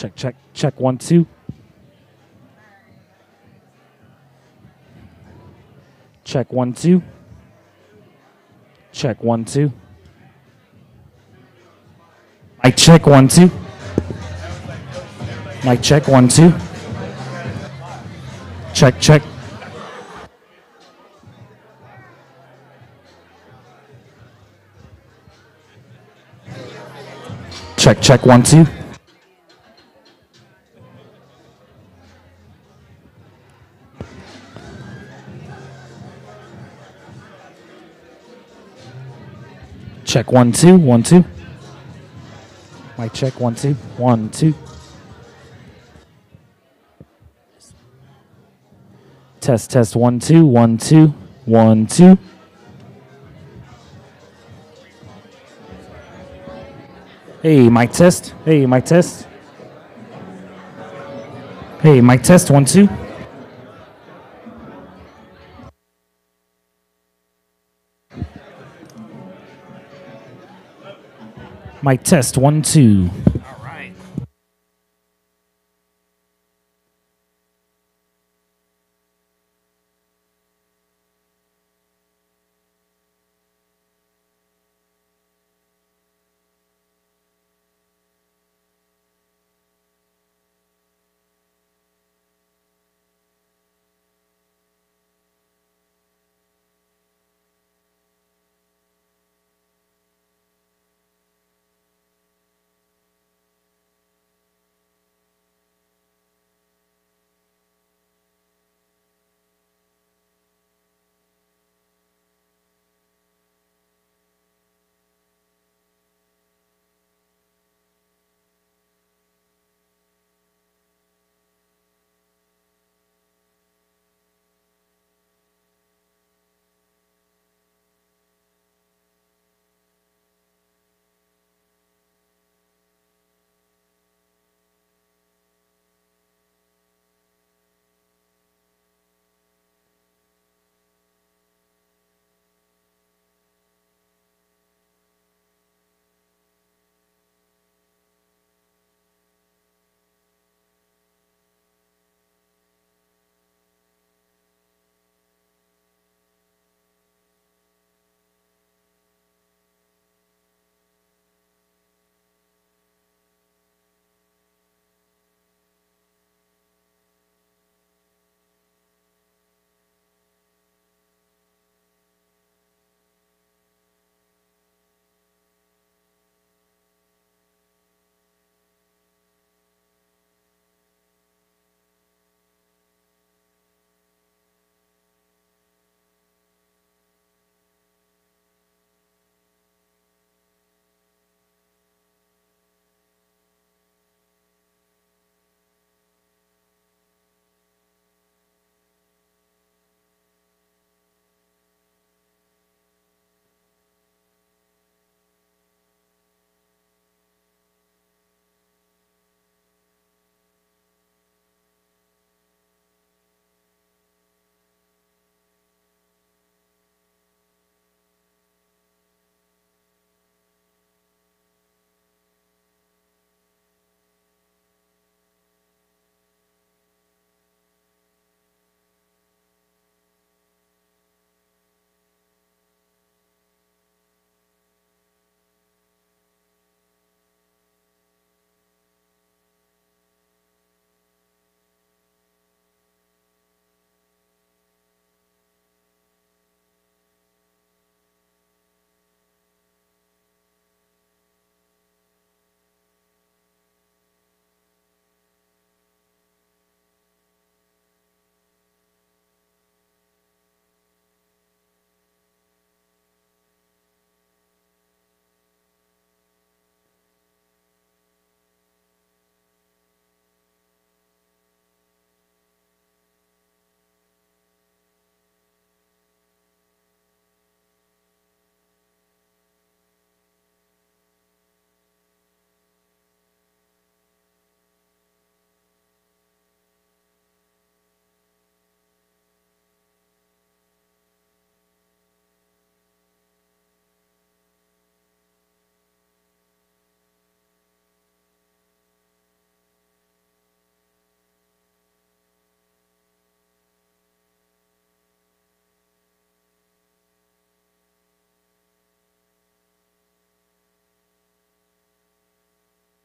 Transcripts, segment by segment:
Check, check, check. 1, 2. Check 1, 2. Check 1, 2. Mic check 1, 2. Mic check 1, 2. Check, check. Check, check 1, 2. Check 1, 2. 1, 2. Mic check 1, 2. 1, 2. Test, test 1, 2. 1, 2. 1, 2. Hey, mic test. Hey, mic test. Hey, mic test 1, 2. Mic test 1, 2. All right.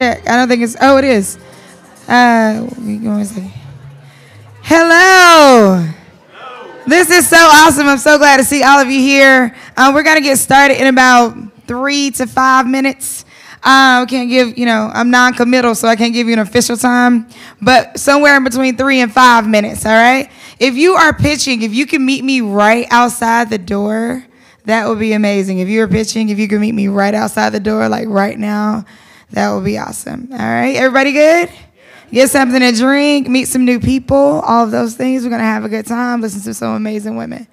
check. I don't think it's. Oh, it is. Give me one second. Hello. This is so awesome. I'm so glad to see all of you here. We're going to get started in about 3 to 5 minutes. I can't give, I'm non-committal, so I can't give you an official time, but somewhere in between 3 and 5 minutes, all right? If you are pitching, if you can meet me right outside the door, that would be amazing. If you are pitching, if you can meet me right outside the door, like right now, that would be awesome. All right, everybody good? Get something to drink, meet some new people, all of those things. We're going to have a good time, listen to some amazing women.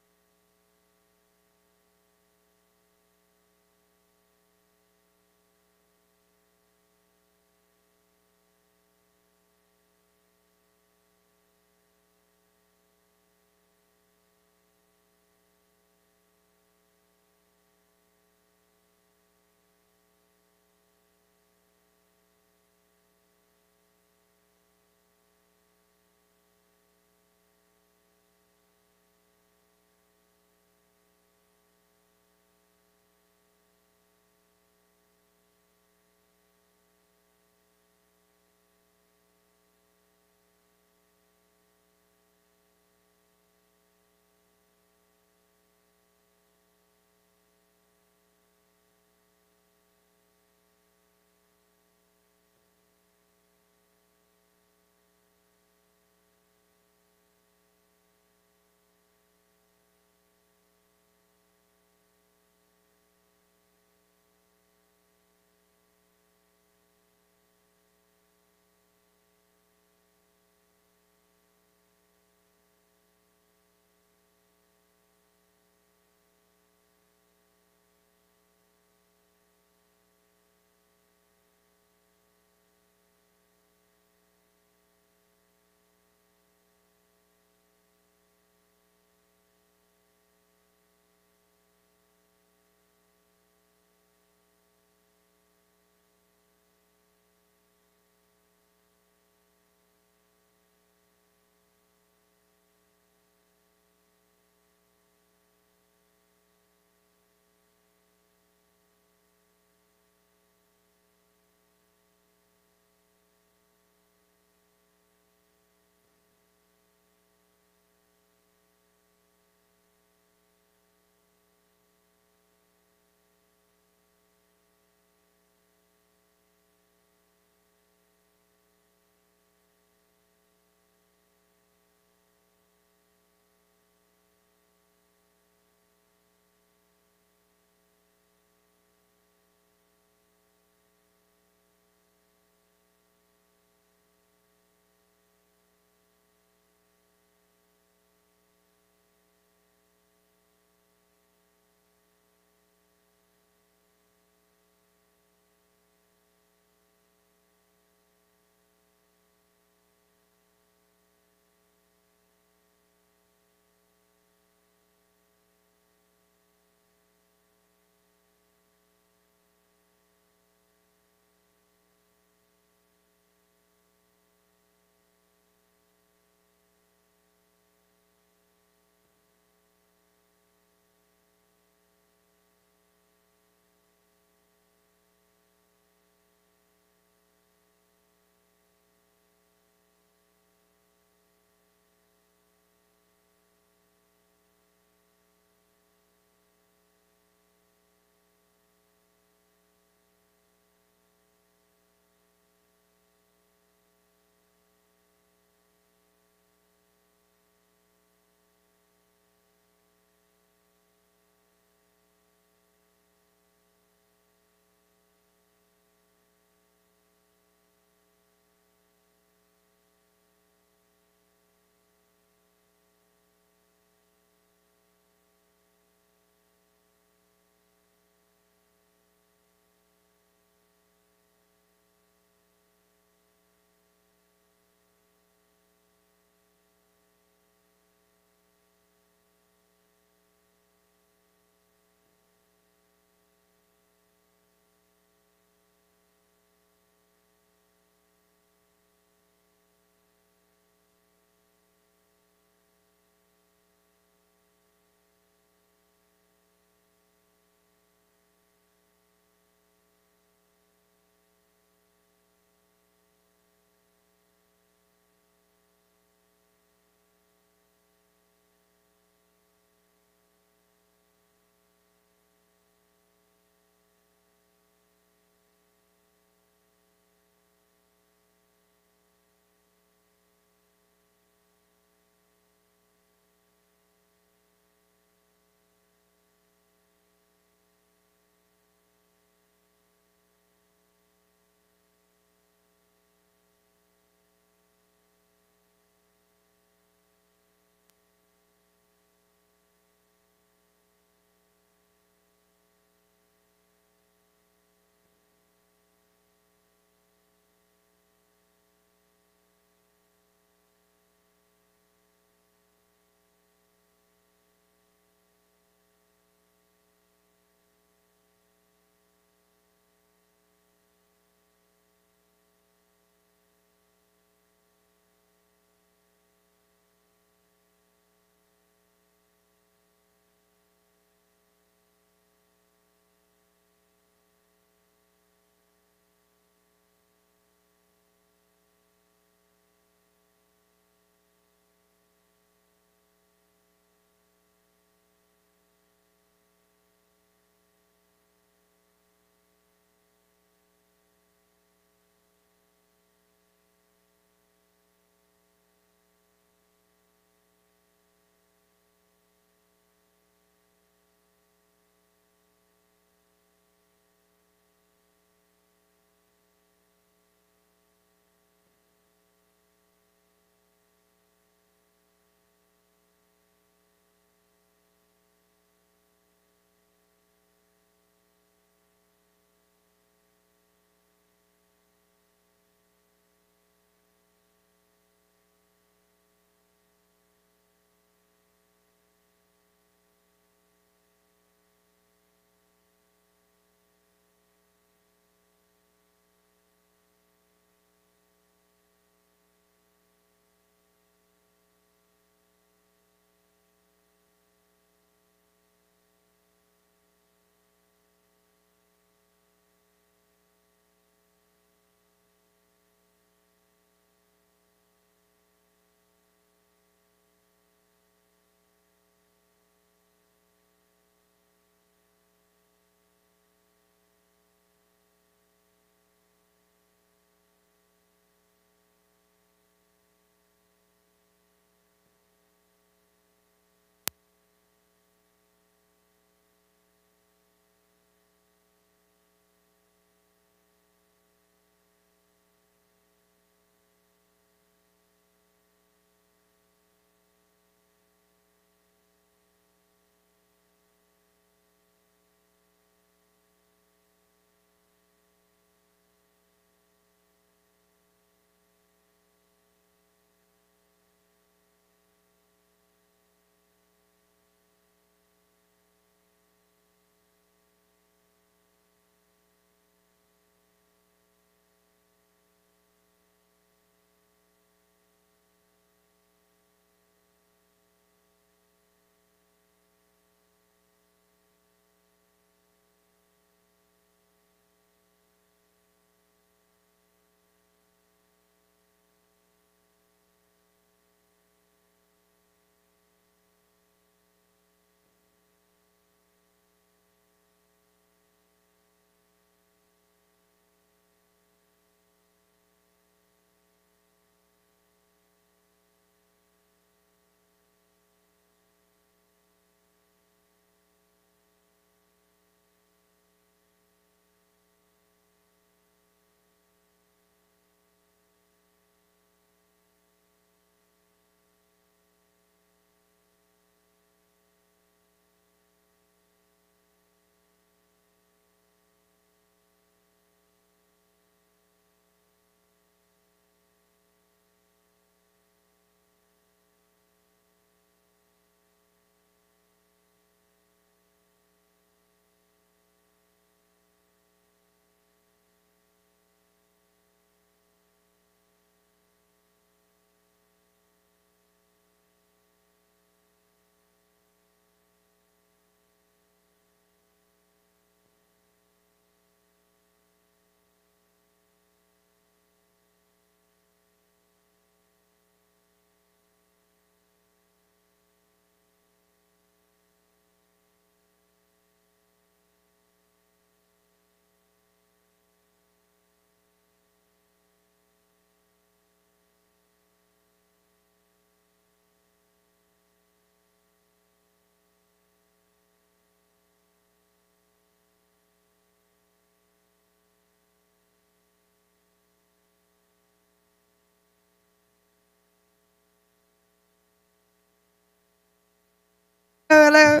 Hello.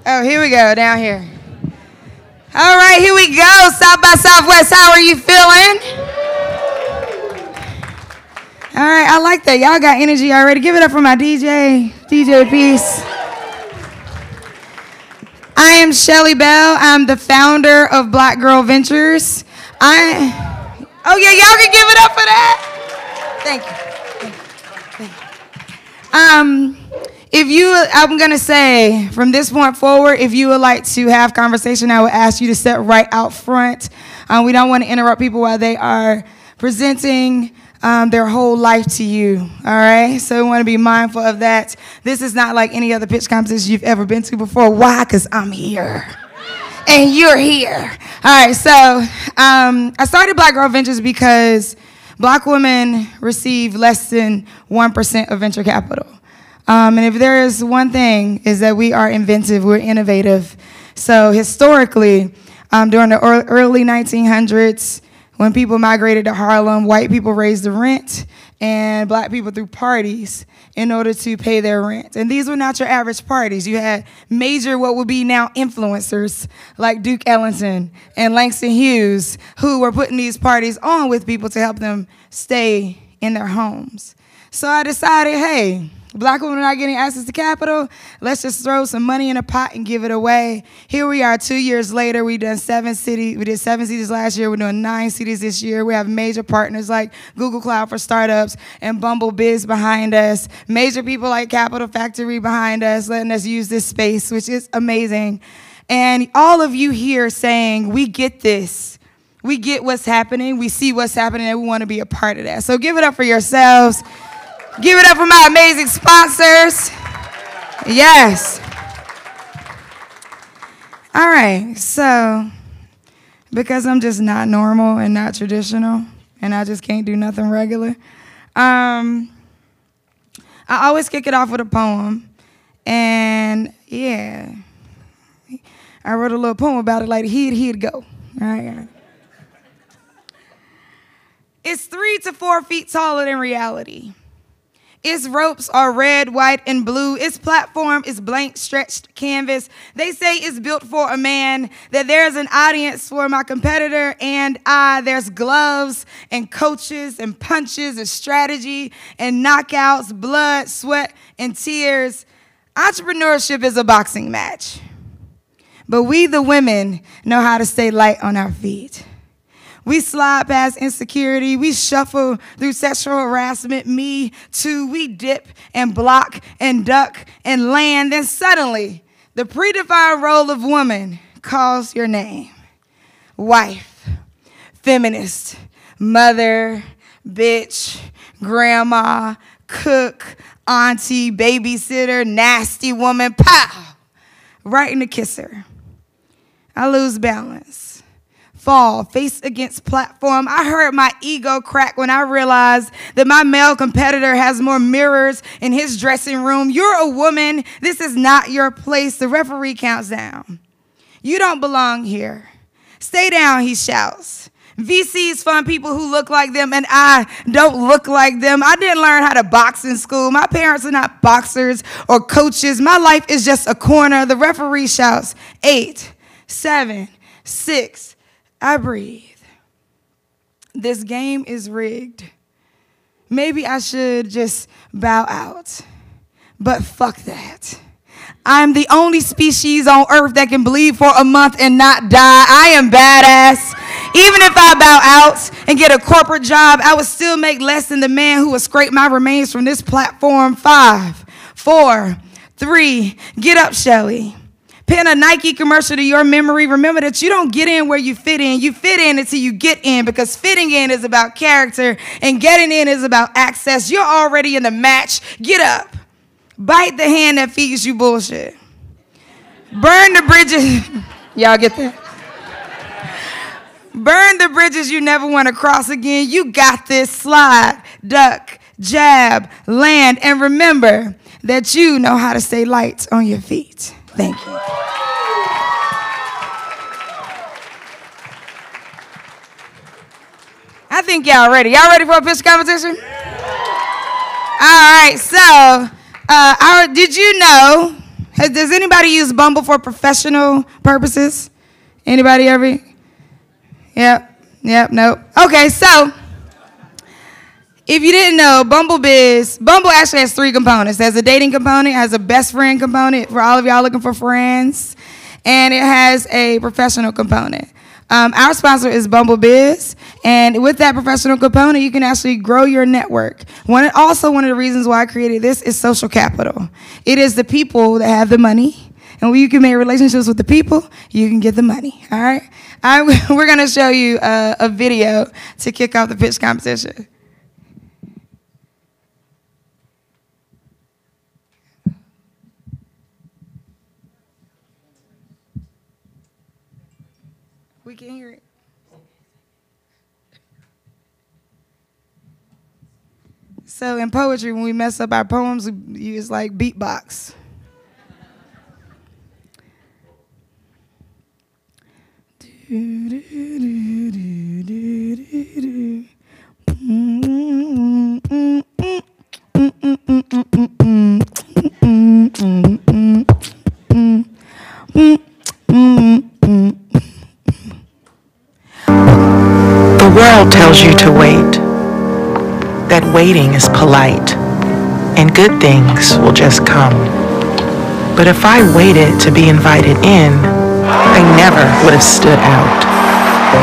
Oh, here we go, down here. All right, here we go. South by Southwest, how are you feeling? All right, I like that. Y'all got energy already. Give it up for my DJ Peace. I am Shelly Bell. I'm the founder of Black Girl Ventures. Oh yeah, y'all can give it up for that. Thank you. I'm gonna say from this point forward, if you would like to have conversation, I would ask you to sit right out front. We don't want to interrupt people while they are presenting their whole life to you, all right? So we want to be mindful of that. This is not like any other pitch competition you've ever been to before. Why? Because I'm here. And you're here. All right, so I started Black Girl Ventures because Black women receive less than 1% of venture capital. And if there is one thing, is that we are inventive, we're innovative. So historically, during the early 1900s, when people migrated to Harlem, white people raised the rent, and black people threw parties in order to pay their rent. And these were not your average parties. You had major, what would be now influencers, like Duke Ellington and Langston Hughes, who were putting these parties on with people to help them stay in their homes. So I decided, hey, Black women are not getting access to capital. Let's just throw some money in a pot and give it away. Here we are 2 years later. We did 7 cities last year. We're doing 9 cities this year. We have major partners like Google Cloud for Startups and Bumble Biz behind us. Major people like Capital Factory behind us, letting us use this space, which is amazing. And all of you here saying, we get this. We get what's happening. We see what's happening, and we want to be a part of that. So give it up for yourselves. Give it up for my amazing sponsors. Yes. All right, so because I'm just not normal and not traditional, and I just can't do nothing regular, I always kick it off with a poem. And yeah, I wrote a little poem about it, like he'd go. All right. It's 3 to 4 feet taller than reality. Its ropes are red, white, and blue. Its platform is blank, stretched canvas. They say it's built for a man, that there's an audience for my competitor and I. There's gloves and coaches and punches and strategy and knockouts, blood, sweat, and tears. Entrepreneurship is a boxing match. But we, the women, know how to stay light on our feet. We slide past insecurity. We shuffle through sexual harassment. Me too. We dip and block and duck and land. Then suddenly, the predefined role of woman calls your name. Wife, feminist, mother, bitch, grandma, cook, auntie, babysitter, nasty woman. Pow! Right in the kisser. I lose balance. Fall, face against platform. I heard my ego crack when I realized that my male competitor has more mirrors in his dressing room. You're a woman. This is not your place. The referee counts down. You don't belong here. Stay down, he shouts. VCs fund people who look like them, and I don't look like them. I didn't learn how to box in school. My parents are not boxers or coaches. My life is just a corner. The referee shouts, 8, 7, 6. I breathe. This game is rigged. Maybe I should just bow out. But fuck that. I'm the only species on earth that can bleed for a month and not die. I am badass. Even if I bow out and get a corporate job, I would still make less than the man who would scrape my remains from this platform. 5, 4, 3. Get up, Shelly. Pin a Nike commercial to your memory. Remember that you don't get in where you fit in. You fit in until you get in, because fitting in is about character and getting in is about access. You're already in the match. Get up. Bite the hand that feeds you bullshit. Burn the bridges. Y'all get that? Burn the bridges you never want to cross again. You got this. Slide, duck, jab, land, and remember that you know how to stay light on your feet. Thank you. I think y'all ready. Y'all ready for a pitch competition? Yeah. All right, so did you know, Does anybody use Bumble for professional purposes? Anybody ever? Yep, nope. Okay, so if you didn't know, Bumble actually has 3 components. There's a dating component, it has a best friend component for all of y'all looking for friends, and it has a professional component. Our sponsor is Bumble Biz, and with that professional component, you can actually grow your network. One of the reasons why I created this is social capital. It is the people that have the money, and when you can make relationships with the people, you can get the money, all right? We're going to show you a video to kick off the pitch competition. We can hear it. So in poetry, when we mess up our poems, we use like beatbox. The world tells you to wait, that waiting is polite, and good things will just come. But if I waited to be invited in, I never would have stood out.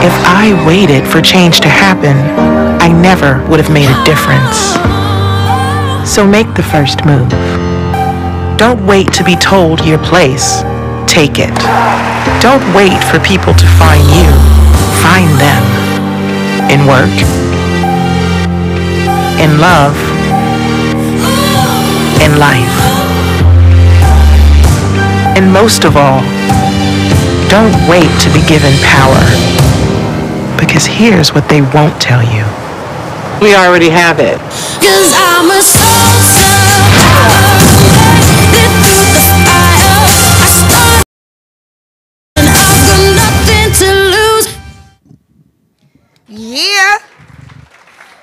If I waited for change to happen, I never would have made a difference. So make the first move. Don't wait to be told your place. Take it. Don't wait for people to find you. Find them. In work, in love, in life. And most of all, don't wait to be given power, because here's what they won't tell you. We already have it. 'Cause I'm a soldier, lit through the fire. I started and I've got nothing to lose. Yeah.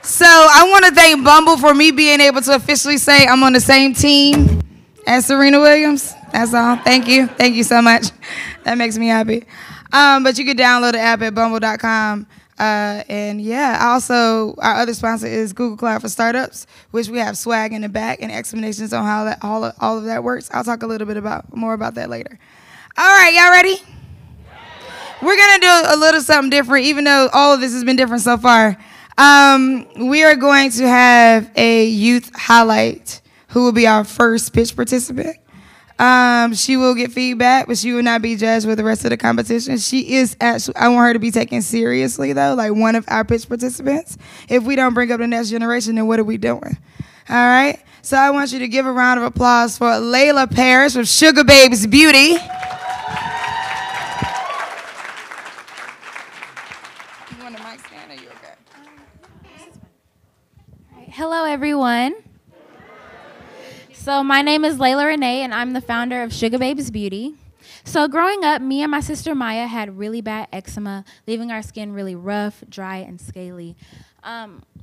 So I want to thank Bumble for me being able to officially say I'm on the same team as Serena Williams. That's all. Thank you. Thank you so much. That makes me happy. But you can download the app at bumble.com. And yeah, also our other sponsor is Google Cloud for Startups, which we have swag in the back and explanations on how that all of that works. I'll talk a little bit more about that later. All right, y'all ready? We're gonna do a little something different, even though all of this has been different so far. We are going to have a youth highlight who will be our first pitch participant. She will get feedback, but she will not be judged with the rest of the competition. She is actually, I want her to be taken seriously though, like one of our pitch participants. If we don't bring up the next generation, then what are we doing? All right. So I want you to give a round of applause for Layla Parrish with Sugar Babes Beauty. You want the mic stand or you okay? Hello, everyone. So my name is Layla Renee, and I'm the founder of Sugar Babes Beauty. So growing up, me and my sister Maya had really bad eczema, leaving our skin really rough, dry, and scaly.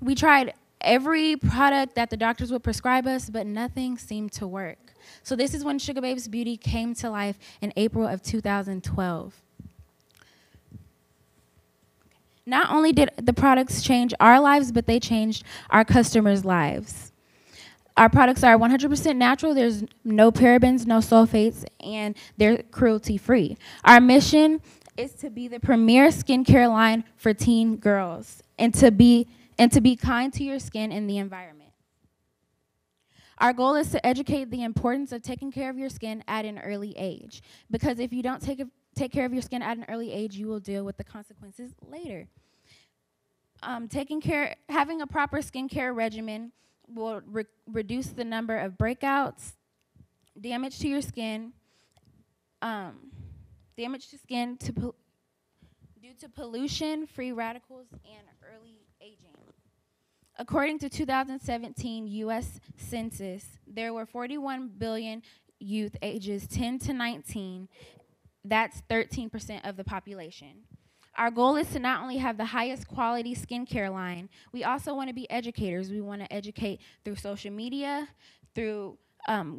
We tried every product that the doctors would prescribe us, but nothing seemed to work. So this is when Sugar Babes Beauty came to life in April of 2012. Not only did the products change our lives, but they changed our customers' lives. Our products are 100% natural. There's no parabens, no sulfates, and they're cruelty-free. Our mission is to be the premier skincare line for teen girls and to be kind to your skin and the environment. Our goal is to educate the importance of taking care of your skin at an early age, because if you don't take care of your skin at an early age, you will deal with the consequences later. Having a proper skincare regimen will reduce the number of breakouts, damage to your skin, due to pollution, free radicals, and early aging. According to 2017 U.S. Census, there were 41 billion youth ages 10 to 19. That's 13% of the population. Our goal is to not only have the highest quality skincare line, we also want to be educators. We want to educate through social media, through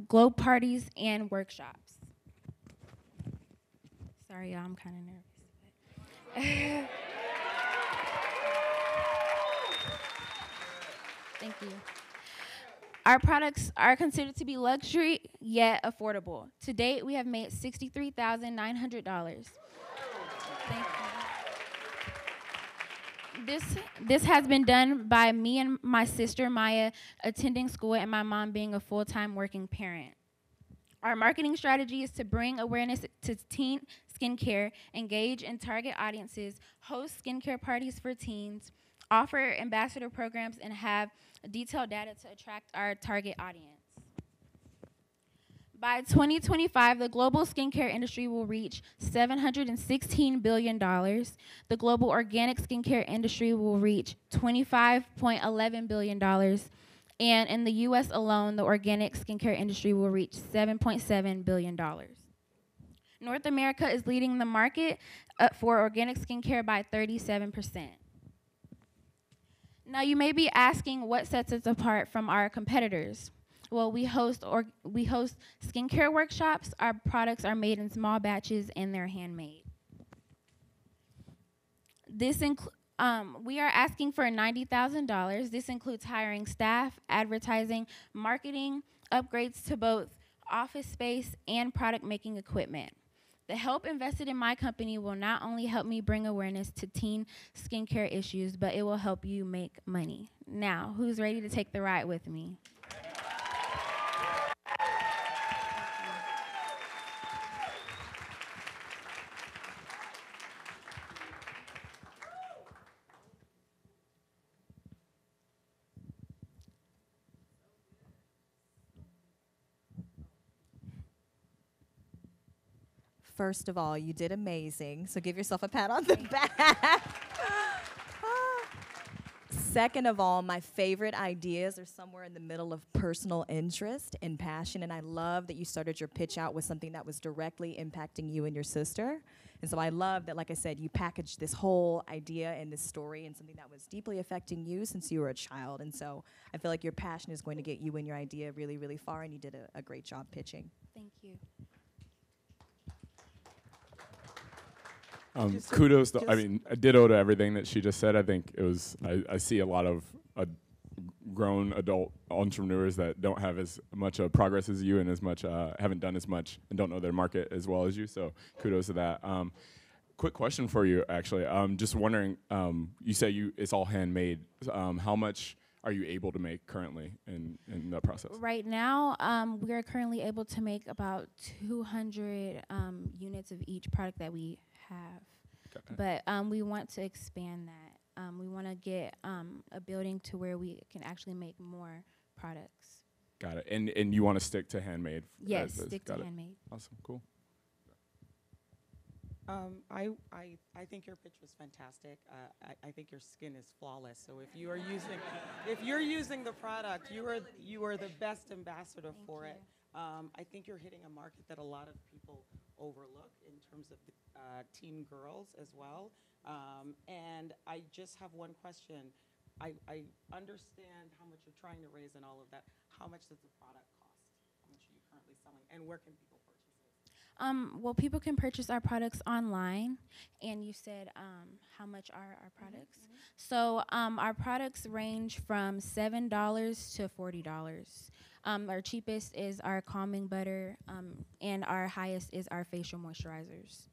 globe parties, and workshops. Sorry, y'all, I'm kind of nervous. Thank you. Our products are considered to be luxury, yet affordable. To date, we have made $63,900. Thank you. This has been done by me and my sister, Maya, attending school, and my mom being a full-time working parent. Our marketing strategy is to bring awareness to teen skincare, engage in target audiences, host skincare parties for teens, offer ambassador programs, and have detailed data to attract our target audience. By 2025, the global skincare industry will reach $716 billion. The global organic skincare industry will reach $25.11 billion. And in the US alone, the organic skincare industry will reach $7.7 billion. North America is leading the market for organic skincare by 37%. Now, you may be asking what sets us apart from our competitors. Well, we host skincare workshops. Our products are made in small batches and they're handmade. We are asking for $90,000. This includes hiring staff, advertising, marketing, upgrades to both office space and product making equipment. The help invested in my company will not only help me bring awareness to teen skincare issues, but it will help you make money. Now, who's ready to take the ride with me? First of all, you did amazing, so give yourself a pat on the back. Second of all, my favorite ideas are somewhere in the middle of personal interest and passion, and I love that you started your pitch out with something that was directly impacting you and your sister. And so I love that, like I said, you packaged this whole idea and this story in something that was deeply affecting you since you were a child. And so I feel like your passion is going to get you and your idea really, really far, and you did a great job pitching. Thank you. Kudos to, I mean, a ditto to everything that she just said. I think it was, I see a lot of grown adult entrepreneurs that don't have as much progress as you and as much, haven't done as much and don't know their market as well as you, so kudos to that. Quick question for you, actually. Just wondering, you say it's all handmade. How much are you able to make currently in that process? Right now, We are currently able to make about 200 units of each product that we have. Okay. But we want to expand that. We want to get a building to where we can actually make more products. Got it. And you want to stick to handmade? Yes, stick to handmade. Awesome, cool. I think your pitch was fantastic. I think your skin is flawless. So if you're using the product, you are the best ambassador for it. I think you're hitting a market that a lot of people overlook in terms of the teen girls as well. And I just have one question. I understand how much you're trying to raise and all of that. How much does the product cost? How much are you currently selling? And where can people purchase it? Well, people can purchase our products online, and you said how much are our products? Mm-hmm. So our products range from $7 to $40. Our cheapest is our calming butter, and our highest is our facial moisturizers.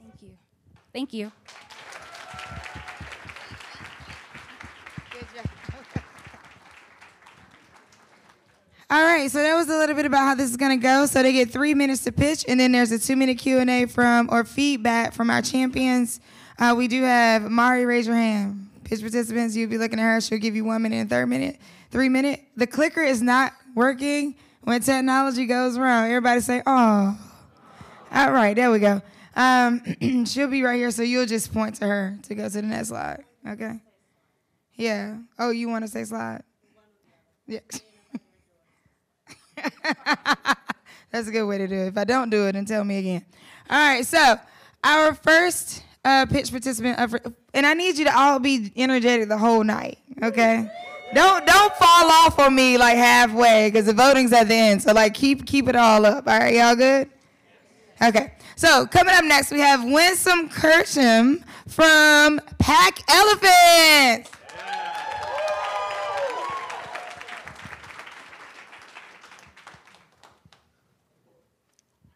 Thank you. Thank you. Good job. All right, so that was a little bit about how this is going to go. So they get 3 minutes to pitch, and then there's a 2-minute Q&A or feedback from our champions. We do have Mari, raise your hand. Pitch participants, you'll be looking at her. She'll give you 1 minute and 3 minute. The clicker is not working when technology goes wrong. Everybody say, oh. All right, there we go. She'll be right here, so you'll just point to her to go to the next slide, okay? Yeah. Oh, you want to say slide? Yeah. That's a good way to do it. If I don't do it, then tell me again. All right, so our first pitch participant, and I need you to all be energetic the whole night, okay? Don't fall off on me like halfway because the voting's at the end. So like keep it all up. All right, y'all good? Okay. So coming up next, we have Winsome Kirsham from Pack Elephants.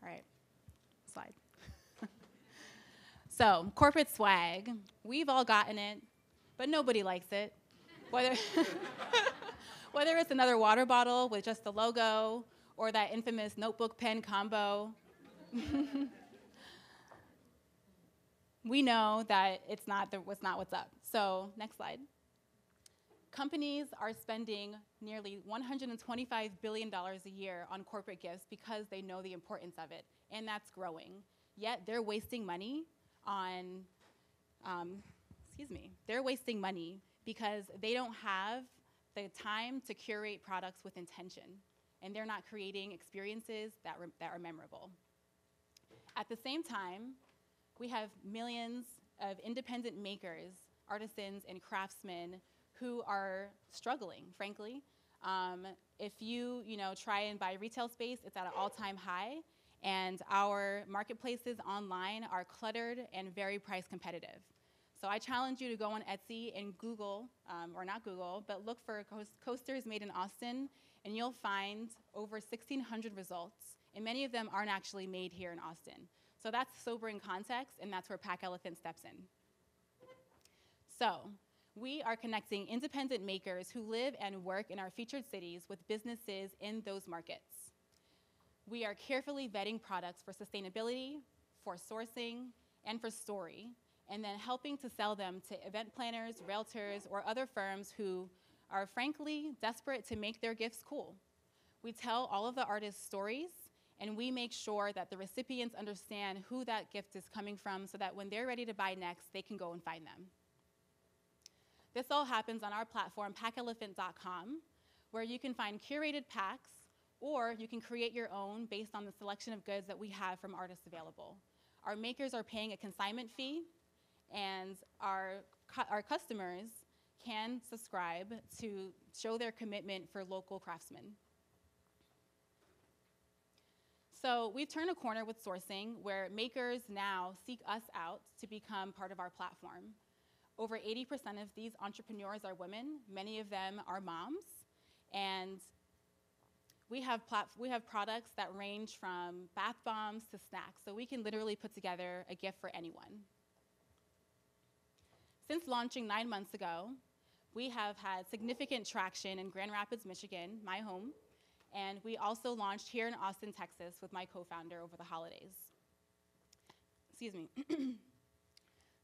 All right, slide. So, corporate swag. We've all gotten it, but nobody likes it. Whether, whether it's another water bottle with just the logo or that infamous notebook pen combo, we know that it's not what's up. So, next slide. Companies are spending nearly $125 billion a year on corporate gifts because they know the importance of it, and that's growing. Yet they're wasting money on, they're wasting money because they don't have the time to curate products with intention, and they're not creating experiences that are memorable. At the same time, we have millions of independent makers, artisans, and craftsmen who are struggling, frankly. If you try and buy retail space, it's at an all-time high, and our marketplaces online are cluttered and very price competitive. So I challenge you to go on Etsy and Google, or not Google, but look for coasters made in Austin, and you'll find over 1,600 results, and many of them aren't actually made here in Austin. So that's sobering context, and that's where Pack Elephant steps in. So we are connecting independent makers who live and work in our featured cities with businesses in those markets. We are carefully vetting products for sustainability, for sourcing, and for story, and then helping to sell them to event planners, realtors, or other firms who are frankly desperate to make their gifts cool. We tell all of the artists' stories, and we make sure that the recipients understand who that gift is coming from so that when they're ready to buy next, they can go and find them. This all happens on our platform, packelephant.com, where you can find curated packs, or you can create your own based on the selection of goods that we have from artists available. Our makers are paying a consignment fee, and our customers can subscribe to show their commitment for local craftsmen. So we've turned a corner with sourcing, where makers now seek us out to become part of our platform. Over 80% of these entrepreneurs are women. Many of them are moms, and we have products that range from bath bombs to snacks, so we can literally put together a gift for anyone. Since launching 9 months ago, we have had significant traction in Grand Rapids, Michigan, my home, and we also launched here in Austin, Texas with my co-founder over the holidays. Excuse me.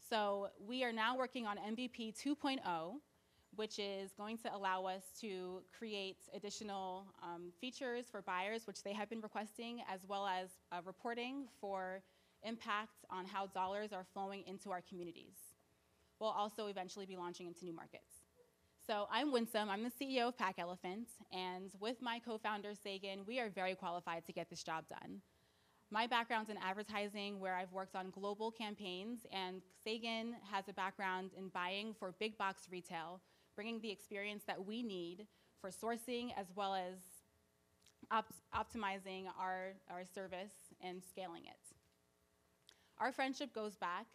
So we are now working on MVP 2.0, which is going to allow us to create additional features for buyers, which they have been requesting, as well as reporting for impact on how dollars are flowing into our communities. We'll also eventually be launching into new markets. So I'm Winsome, I'm the CEO of Pack Elephant, and with my co-founder Sagan, we are very qualified to get this job done. My background's in advertising, where I've worked on global campaigns, and Sagan has a background in buying for big box retail, bringing the experience that we need for sourcing as well as optimizing our service and scaling it. Our friendship goes back.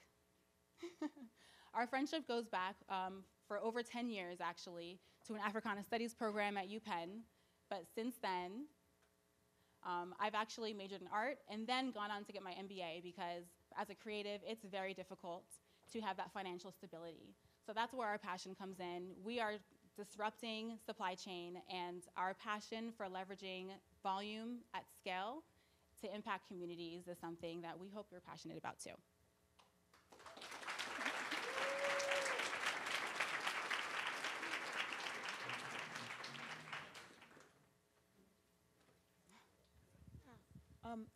Our friendship goes back for over 10 years, actually, to an Africana Studies program at UPenn. But since then, I've actually majored in art and then gone on to get my MBA, because as a creative, it's very difficult to have that financial stability. So that's where our passion comes in. We are disrupting supply chain, and our passion for leveraging volume at scale to impact communities is something that we hope you're passionate about too.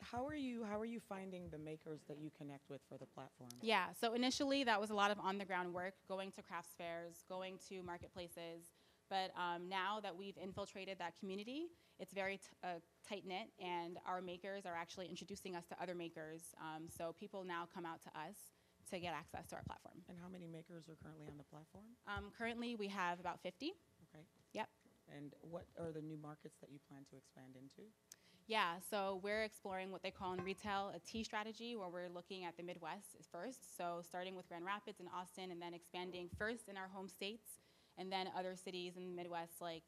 How are you finding the makers that you connect with for the platform? Yeah, so initially that was a lot of on-the-ground work, going to crafts fairs, going to marketplaces, but now that we've infiltrated that community, it's very tight-knit, and our makers are actually introducing us to other makers, so people now come out to us to get access to our platform. And how many makers are currently on the platform? Currently we have about 50. Okay. And what are the new markets that you plan to expand into? Yeah, so we're exploring what they call in retail a T strategy, where we're looking at the Midwest first. So starting with Grand Rapids and Austin, and then expanding first in our home states, and then other cities in the Midwest like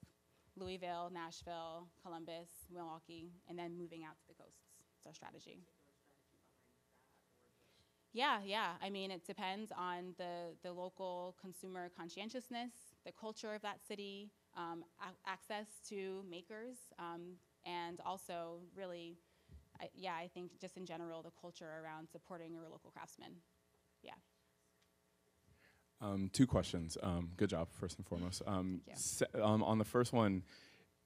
Louisville, Nashville, Columbus, Milwaukee, and then moving out to the coasts. It's our strategy. Yeah. I mean, it depends on the local consumer conscientiousness, the culture of that city, access to makers, and also really, I think just in general, the culture around supporting your local craftsmen. Yeah. 2 questions. Good job, first and foremost. On the first one,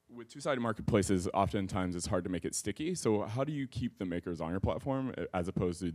with two-sided marketplaces, oftentimes it's hard to make it sticky. So how do you keep the makers on your platform as opposed to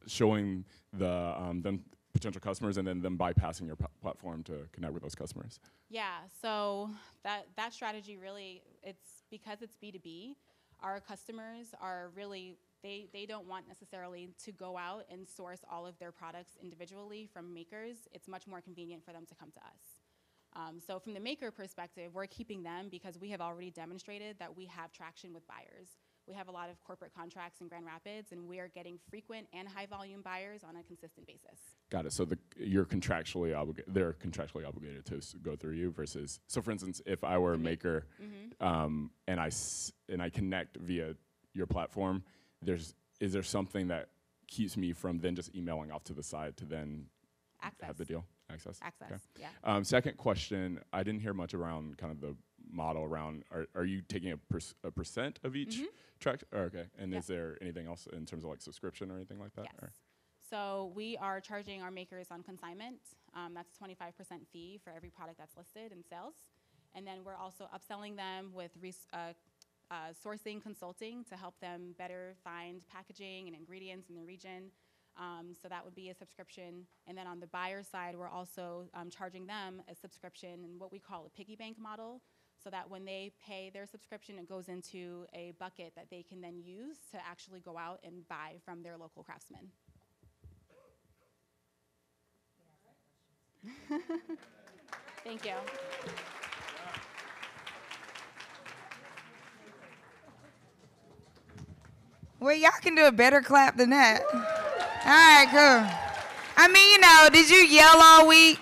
showing them potential customers and then them bypassing your platform to connect with those customers? Yeah, so that strategy really, it's because it's B2B, our customers are really, they don't want necessarily to go out and source all of their products individually from makers. It's much more convenient for them to come to us. So from the maker perspective, we're keeping them because we have already demonstrated that we have traction with buyers. We have a lot of corporate contracts in Grand Rapids, and we are getting frequent and high volume buyers on a consistent basis. Got it. So they're contractually obligated to go through you versus, so for instance, if I were a maker and I connect via your platform, is there something that keeps me from then just emailing off to the side to then have the deal? Access. Okay. Yeah. Second question, I didn't hear much around kind of the model around, are you taking a percent of each track? Okay, and is there anything else in terms of like subscription or anything like that? Yes. So we are charging our makers on consignment. That's a 25% fee for every product that's listed in sales. And then we're also upselling them with sourcing consulting to help them better find packaging and ingredients in the region. So that would be a subscription. And then on the buyer side, we're also charging them a subscription in what we call a piggy bank model, so that when they pay their subscription, it goes into a bucket that they can then use to actually go out and buy from their local craftsmen. Thank you. Well, y'all can do a better clap than that. All right, cool. I mean, did you yell all week?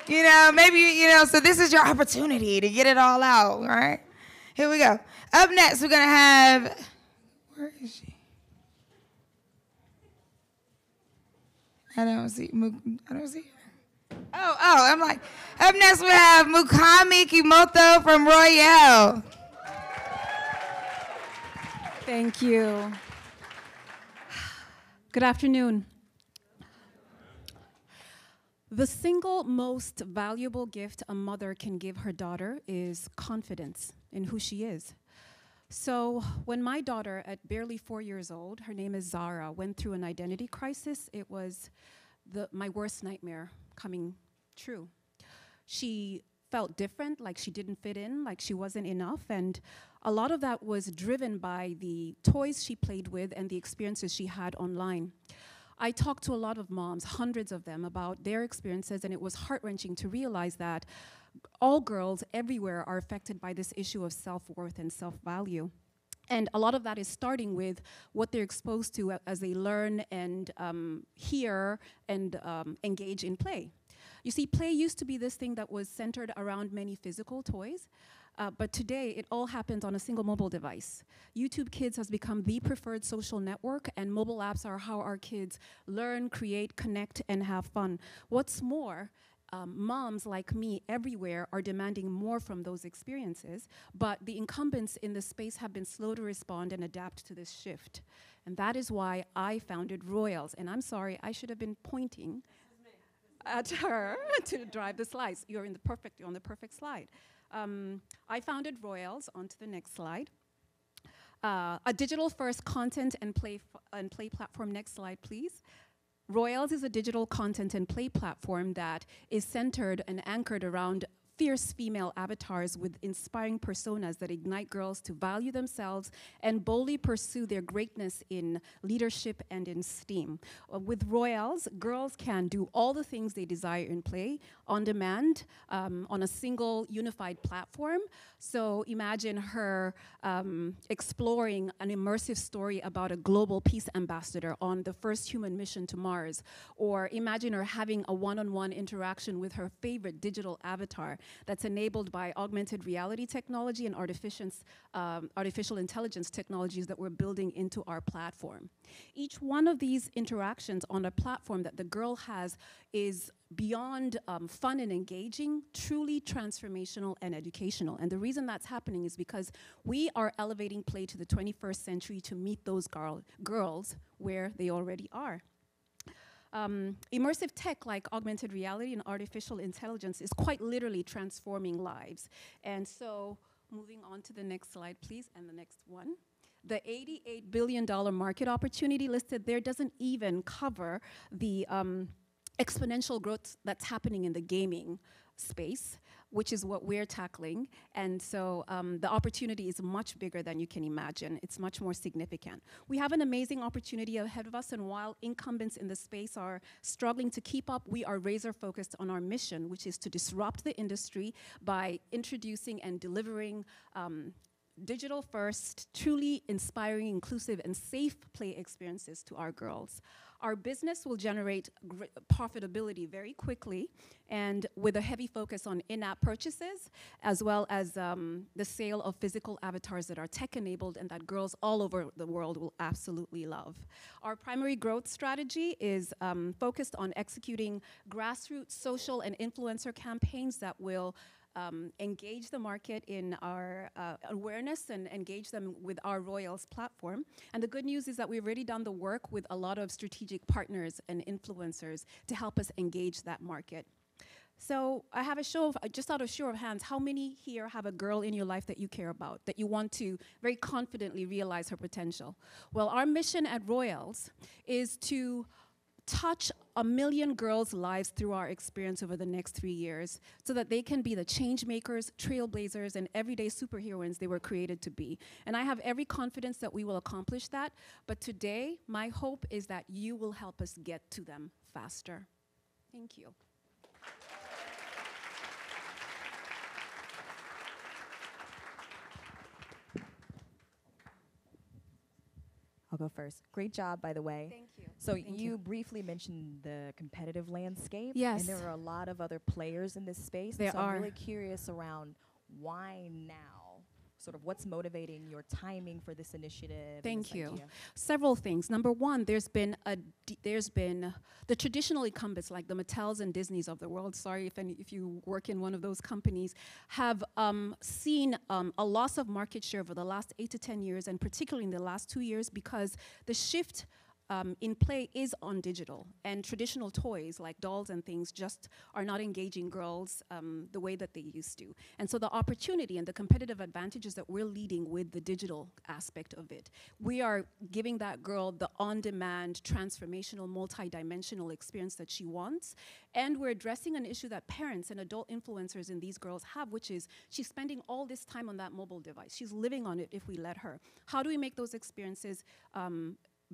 Maybe, so this is your opportunity to get it all out, all right? Here we go. Up next, we're going to have, where is she? I don't see her. Oh, I'm like, up next we have Mukami Kimoto from Royale. Thank you. Good afternoon. The single most valuable gift a mother can give her daughter is confidence in who she is. So when my daughter, at barely 4 years old, her name is Zara, went through an identity crisis, it was my worst nightmare coming true. She felt different, like she didn't fit in, like she wasn't enough, and a lot of that was driven by the toys she played with and the experiences she had online. I talked to a lot of moms, hundreds of them, about their experiences, and it was heart-wrenching to realize that all girls everywhere are affected by this issue of self-worth and self-value. And a lot of that is starting with what they're exposed to as they learn and hear and engage in play. You see, play used to be this thing that was centered around many physical toys. But today, it all happens on a single mobile device. YouTube Kids has become the preferred social network, and mobile apps are how our kids learn, create, connect, and have fun. What's more, moms like me everywhere are demanding more from those experiences, but the incumbents in the space have been slow to respond and adapt to this shift. And that is why I founded Royals. And I'm sorry, I should have been pointing at her to drive the slides. You're on the perfect slide. I founded Royals, on to the next slide. A digital-first content and play platform. Next slide, please. Royals is a digital content and play platform that is centered and anchored around fierce female avatars with inspiring personas that ignite girls to value themselves and boldly pursue their greatness in leadership and in STEAM. With Royals, girls can do all the things they desire in play on demand on a single unified platform. So imagine her exploring an immersive story about a global peace ambassador on the first human mission to Mars, or imagine her having a one-on-one interaction with her favorite digital avatar that's enabled by augmented reality technology and artificial intelligence technologies that we're building into our platform. Each one of these interactions on a platform that the girl has is beyond fun and engaging, truly transformational and educational. And the reason that's happening is because we are elevating play to the 21st century to meet those girls where they already are. Immersive tech like augmented reality and artificial intelligence is quite literally transforming lives. And so, moving on to the next slide, please, and the next one. The $88 billion market opportunity listed there doesn't even cover the exponential growth that's happening in the gaming space, which is what we're tackling. And so the opportunity is much bigger than you can imagine. It's much more significant. We have an amazing opportunity ahead of us, and while incumbents in the space are struggling to keep up, we are razor focused on our mission, which is to disrupt the industry by introducing and delivering digital first, truly inspiring, inclusive, and safe play experiences to our girls. Our business will generate profitability very quickly, and with a heavy focus on in-app purchases, as well as the sale of physical avatars that are tech-enabled and that girls all over the world will absolutely love. Our primary growth strategy is focused on executing grassroots social and influencer campaigns that will engage the market in our awareness and engage them with our Royals platform. And the good news is that we've already done the work with a lot of strategic partners and influencers to help us engage that market. So I have a show of, just out of show of hands, how many here have a girl in your life that you care about, that you want to very confidently realize her potential? Well, our mission at Royals is to touch 1 million girls' lives through our experience over the next 3 years so that they can be the change makers, trailblazers, and everyday superheroines they were created to be. And I have every confidence that we will accomplish that, but today, my hope is that you will help us get to them faster. Thank you. I'll go first. Great job, by the way. Thank you. So Thank you briefly mentioned the competitive landscape. Yes. And there are a lot of other players in this space. There so are. I'm really curious around why now? Sort of what's motivating your timing for this initiative? Thank you. Several things. Number one, there's been the traditional incumbents like the Mattels and Disneys of the world, sorry if you work in one of those companies, have seen a loss of market share over the last 8 to 10 years, and particularly in the last 2 years, because the shift in play is on digital, and traditional toys like dolls and things just are not engaging girls the way that they used to. And so the opportunity and the competitive advantages that we're leading with the digital aspect of it, we are giving that girl the on-demand, transformational, multi-dimensional experience that she wants, and we're addressing an issue that parents and adult influencers in these girls have, which is she's spending all this time on that mobile device. She's living on it if we let her. How do we make those experiences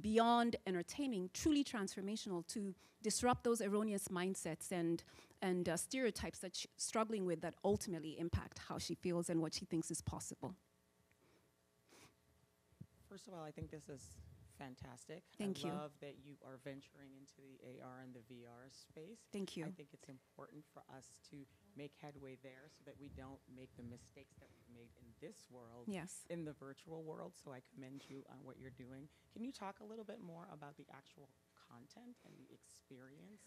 beyond entertaining, truly transformational, to disrupt those erroneous mindsets and stereotypes that she's struggling with that ultimately impact how she feels and what she thinks is possible? First of all, I think this is fantastic. Thank you. I love that you are venturing into the AR and the VR space. Thank you. I think it's important for us to make headway there so that we don't make the mistakes that we've made in this world, Yes. in the virtual world. So I commend you on what you're doing. Can you talk a little bit more about the actual content and the experience?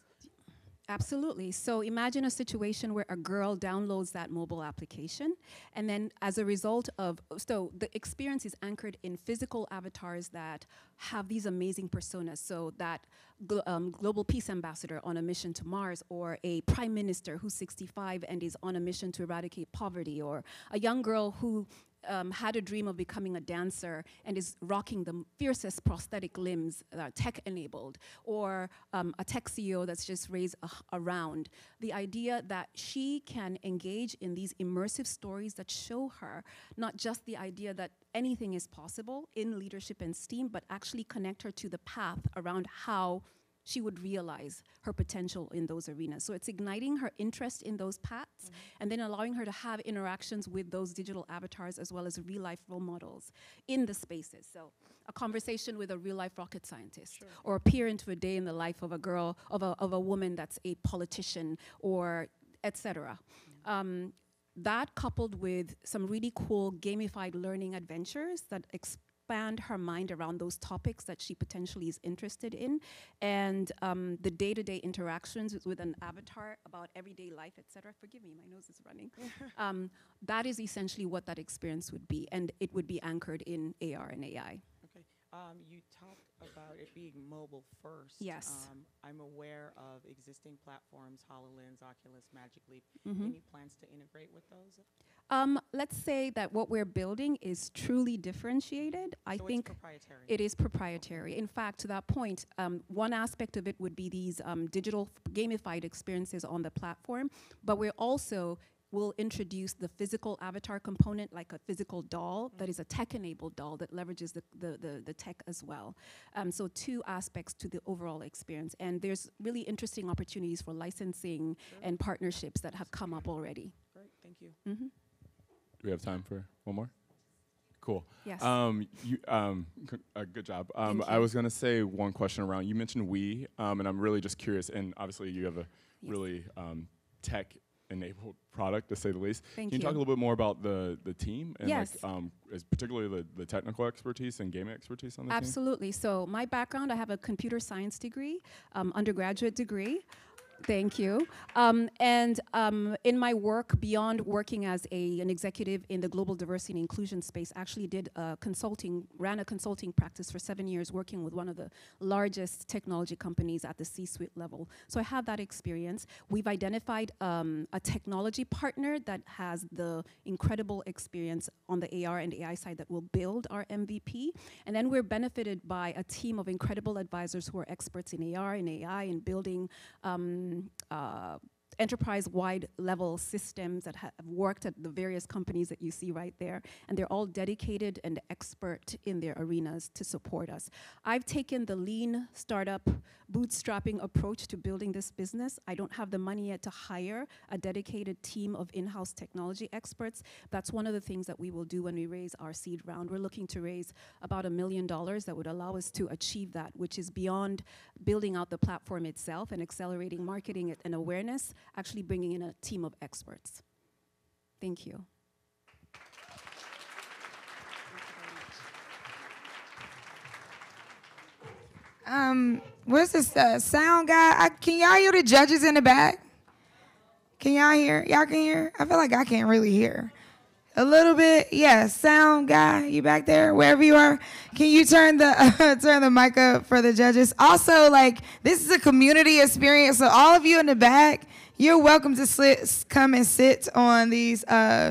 Absolutely. So imagine a situation where a girl downloads that mobile application, and then as a result of, so the experience is anchored in physical avatars that have these amazing personas. So that global peace ambassador on a mission to Mars, or a prime minister who's 65 and is on a mission to eradicate poverty, or a young girl who had a dream of becoming a dancer and is rocking the fiercest prosthetic limbs that are tech-enabled, or a tech CEO that's just raised around. The idea that she can engage in these immersive stories that show her not just the idea that anything is possible in leadership and STEAM, but actually connect her to the path around how she would realize her potential in those arenas. So it's igniting her interest in those paths, and then allowing her to have interactions with those digital avatars as well as real-life role models in the spaces. So a conversation with a real-life rocket scientist, or a peer into a day in the life of a girl, of a woman that's a politician, or etc. That coupled with some really cool gamified learning adventures that expand her mind around those topics that she potentially is interested in, and the day-to-day interactions with an avatar about everyday life, etc. Forgive me, my nose is running. That is essentially what that experience would be, and it would be anchored in AR and AI. Okay, you talked about it being mobile first. Yes. I'm aware of existing platforms, HoloLens, Oculus, Magic Leap. Mm-hmm. Any plans to integrate with those? Let's say that what we're building is truly differentiated. I think it's proprietary. It is proprietary. In fact, to that point, one aspect of it would be these digital gamified experiences on the platform, but we're also will introduce the physical avatar component, like a physical doll that is a tech-enabled doll that leverages the tech as well. So two aspects to the overall experience. And there's really interesting opportunities for licensing and partnerships that have come up already. Great, thank you. Mm-hmm. Do we have time for one more? Cool. Yes. Good job. I was going to say one question around, you mentioned we, and I'm really just curious, and obviously you have a really tech-enabled product, to say the least. Thank Can you talk a little bit more about the team, and yes. is particularly the technical expertise and gaming expertise on the team? Absolutely. So my background, I have a computer science degree, undergraduate degree. Thank you. In my work, beyond working as an executive in the global diversity and inclusion space, actually ran a consulting practice for 7 years, working with one of the largest technology companies at the C-suite level. So I have that experience. We've identified a technology partner that has the incredible experience on the AR and AI side that will build our MVP. And then we're benefited by a team of incredible advisors who are experts in AR and AI and building enterprise-wide level systems that have worked at the various companies that you see right there, and they're all dedicated and expert in their arenas to support us. I've taken the lean startup bootstrapping approach to building this business. I don't have the money yet to hire a dedicated team of in-house technology experts. That's one of the things that we will do when we raise our seed round. We're looking to raise about $1 million that would allow us to achieve that, which is beyond building out the platform itself and accelerating marketing and awareness, actually bringing in a team of experts. Thank you. Where's this sound guy? Can y'all hear the judges in the back? Can y'all hear? Y'all can hear? I feel like I can't really hear. A little bit, yeah. Sound guy, you back there, wherever you are. Can you turn the turn the mic up for the judges? Also, like, this is a community experience, so all of you in the back, you're welcome to come and sit on these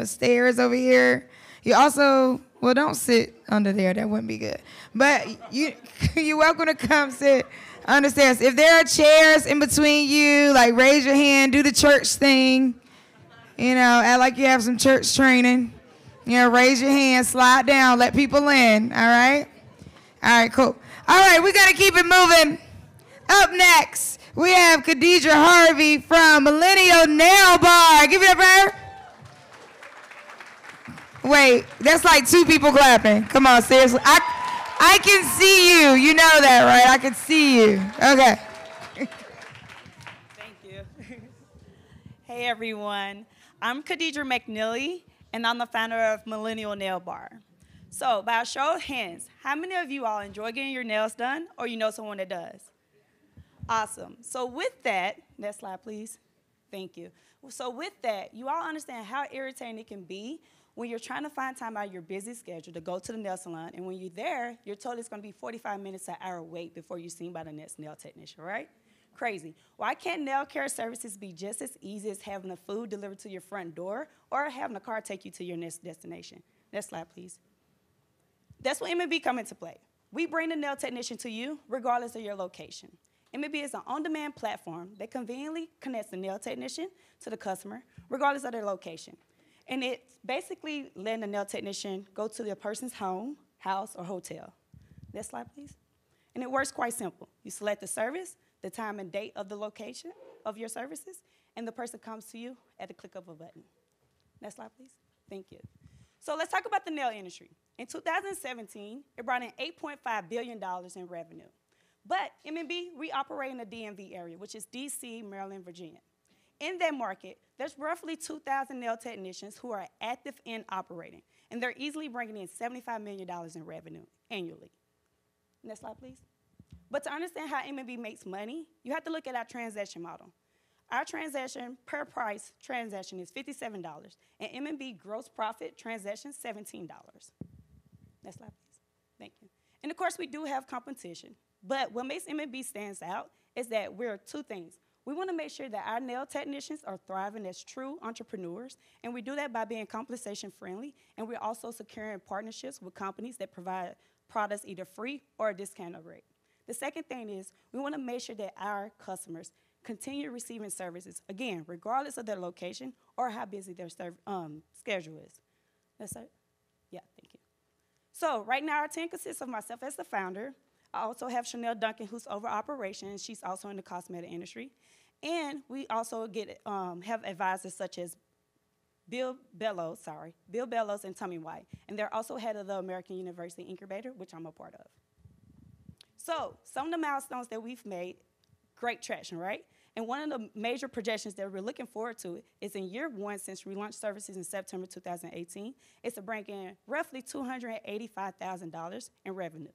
stairs over here. You also, well, don't sit under there. That wouldn't be good. But you're welcome to come sit on the stairs. If there are chairs in between you, like, raise your hand, do the church thing. You know, act like you have some church training. You know, raise your hand, slide down, let people in, all right? All right, cool. All right, we got to keep it moving. Up next, we have Khadijah Harvey from Millennial Nail Bar. Give it up for her. Wait, that's like 2 people clapping. Come on, seriously. I can see you. You know that, right? I can see you. Okay. Thank you. Hey, everyone. I'm Khadijah McNeely, and I'm the founder of Millennial Nail Bar. So, by a show of hands, how many of you all enjoy getting your nails done, or you know someone that does? Awesome. So with that, next slide, please. Thank you. So with that, you all understand how irritating it can be when you're trying to find time out of your busy schedule to go to the nail salon, and when you're there, you're told it's going to be 45 minutes to an hour wait before you're seen by the next nail technician, right? Crazy. Why can't nail care services be just as easy as having the food delivered to your front door or having a car take you to your next destination? Next slide, please. That's when M&B come into play. We bring the nail technician to you regardless of your location. M&B is an on-demand platform that conveniently connects the nail technician to the customer regardless of their location. And it's basically letting the nail technician go to the person's home, house, or hotel. Next slide, please. And it works quite simple. You select the service, the time and date of the location of your services, and the person comes to you at the click of a button. Next slide, please. Thank you. So let's talk about the nail industry. In 2017, it brought in $8.5 billion in revenue. But M&B, we operate in the DMV area, which is DC, Maryland, Virginia. In that market, there's roughly 2,000 nail technicians who are active and operating, and they're easily bringing in $75 million in revenue annually. Next slide, please. But to understand how M&B makes money, you have to look at our transaction model. Our transaction per price transaction is $57, and M&B gross profit transaction $17. Next slide, please. Thank you. And of course, we do have competition, but what makes M&B stands out is that we're two things. We want to make sure that our nail technicians are thriving as true entrepreneurs, and we do that by being compensation friendly, and we're also securing partnerships with companies that provide products either free or a discounted rate. The second thing is we want to make sure that our customers continue receiving services, again, regardless of their location or how busy their schedule is. That's it? Yeah, thank you. So right now our team consists of myself as the founder. I also have Chanel Duncan, who's over operations. She's also in the cosmetic industry. And we also have advisors such as Bill Bellows and Tommy White. And they're also head of the American University Incubator, which I'm a part of. So some of the milestones that we've made, great traction, right? And one of the major projections that we're looking forward to is in year one, since we launched services in September 2018, is to bring in roughly $285,000 in revenue.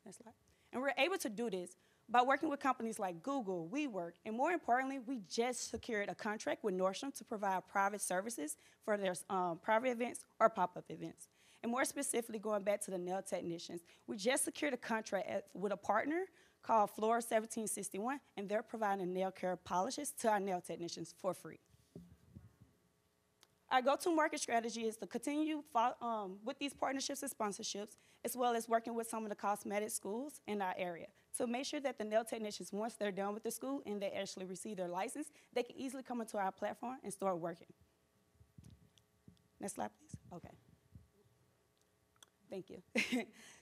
Next slide. And we're able to do this by working with companies like Google, WeWork, and more importantly, we just secured a contract with Nordstrom to provide private services for their private events or pop-up events. And more specifically, going back to the nail technicians, we just secured a contract with a partner called Floor 1761, and they're providing nail care polishes to our nail technicians for free. Our go-to-market strategy is to continue with these partnerships and sponsorships, as well as working with some of the cosmetic schools in our area to make sure that the nail technicians, once they're done with the school and they actually receive their license, they can easily come into our platform and start working. Next slide, please. Okay. Thank you.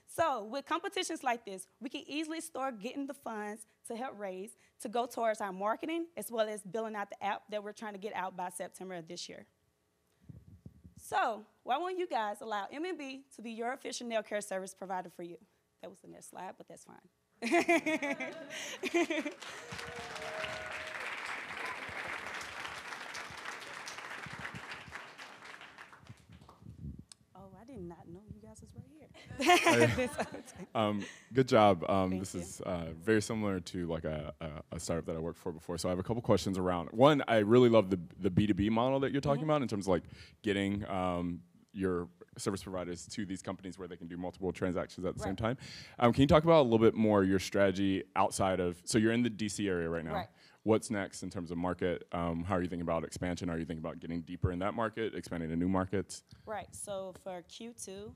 So with competitions like this, we can easily start getting the funds to help raise to go towards our marketing, as well as building out the app that we're trying to get out by September of this year. So why won't you guys allow M&B to be your official nail care service provider for you? That was the next slide, but that's fine. Oh, I did not know you guys was right here. Good job. This is very similar to like a startup that I worked for before. So I have a couple questions around. One, I really love the B2B model that you're talking about in terms of like getting your service providers to these companies where they can do multiple transactions at the same time. Can you talk about a little bit more your strategy outside of, so you're in the DC area right now. Right. What's next in terms of market? How are you thinking about expansion? Are you thinking about getting deeper in that market, expanding to new markets? Right, so for Q2,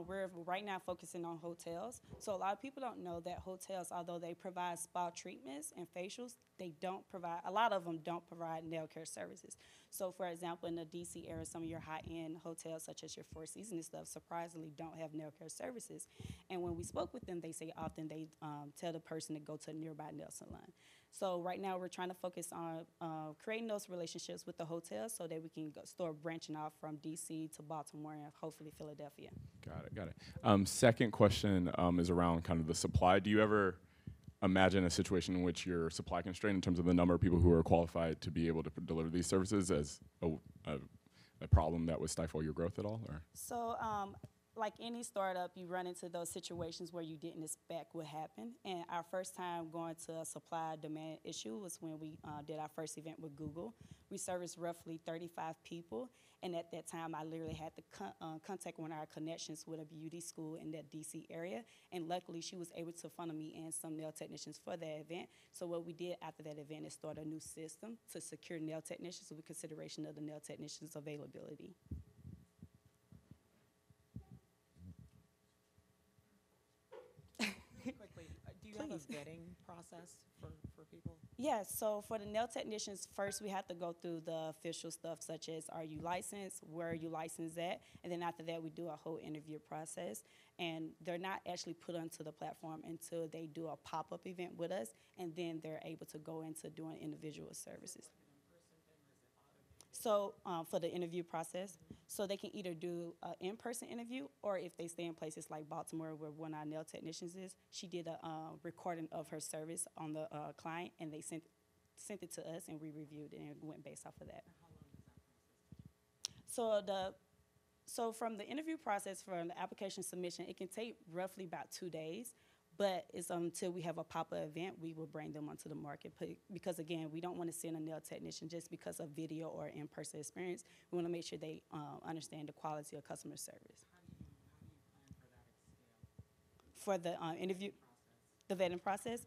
we're right now focusing on hotels. So a lot of people don't know that hotels, although they provide spa treatments and facials, they don't provide, a lot of them don't provide nail care services. So for example, in the DC area, some of your high-end hotels, such as your Four Seasons and stuff, surprisingly don't have nail care services. And when we spoke with them, they say often they tell the person to go to a nearby nail salon. So right now we're trying to focus on creating those relationships with the hotels so that we can start branching off from DC to Baltimore and hopefully Philadelphia. Got it. Second question is around kind of the supply. Do you ever imagine a situation in which you're supply constrained in terms of the number of people who are qualified to be able to deliver these services as a problem that would stifle your growth at all? Or? So like any startup, you run into those situations where you didn't expect would happen. And our first time going to a supply-demand issue was when we did our first event with Google. We serviced roughly 35 people, and at that time, I literally had to contact one of our connections with a beauty school in that DC area, and luckily, she was able to funnel me in some nail technicians for that event. So what we did after that event is start a new system to secure nail technicians with consideration of the nail technicians' availability. a vetting process for people? Yes, so for the nail technicians, first we have to go through the official stuff such as, are you licensed, where are you licensed at, and then after that we do a whole interview process, and they're not actually put onto the platform until they do a pop-up event with us, and then they're able to go into doing individual services. So for the interview process, so they can either do an in-person interview, or if they stay in places like Baltimore where one of our nail technicians is, she did a recording of her service on the client, and they sent it to us, and we reviewed it and went based off of that. So from the interview process, from the application submission, it can take roughly about 2 days. But it's until we have a pop-up event, we will bring them onto the market. Because again, we don't want to send a nail technician just because of video or in-person experience. We want to make sure they understand the quality of customer service. How do you plan for that at scale? For the interview, the vetting process,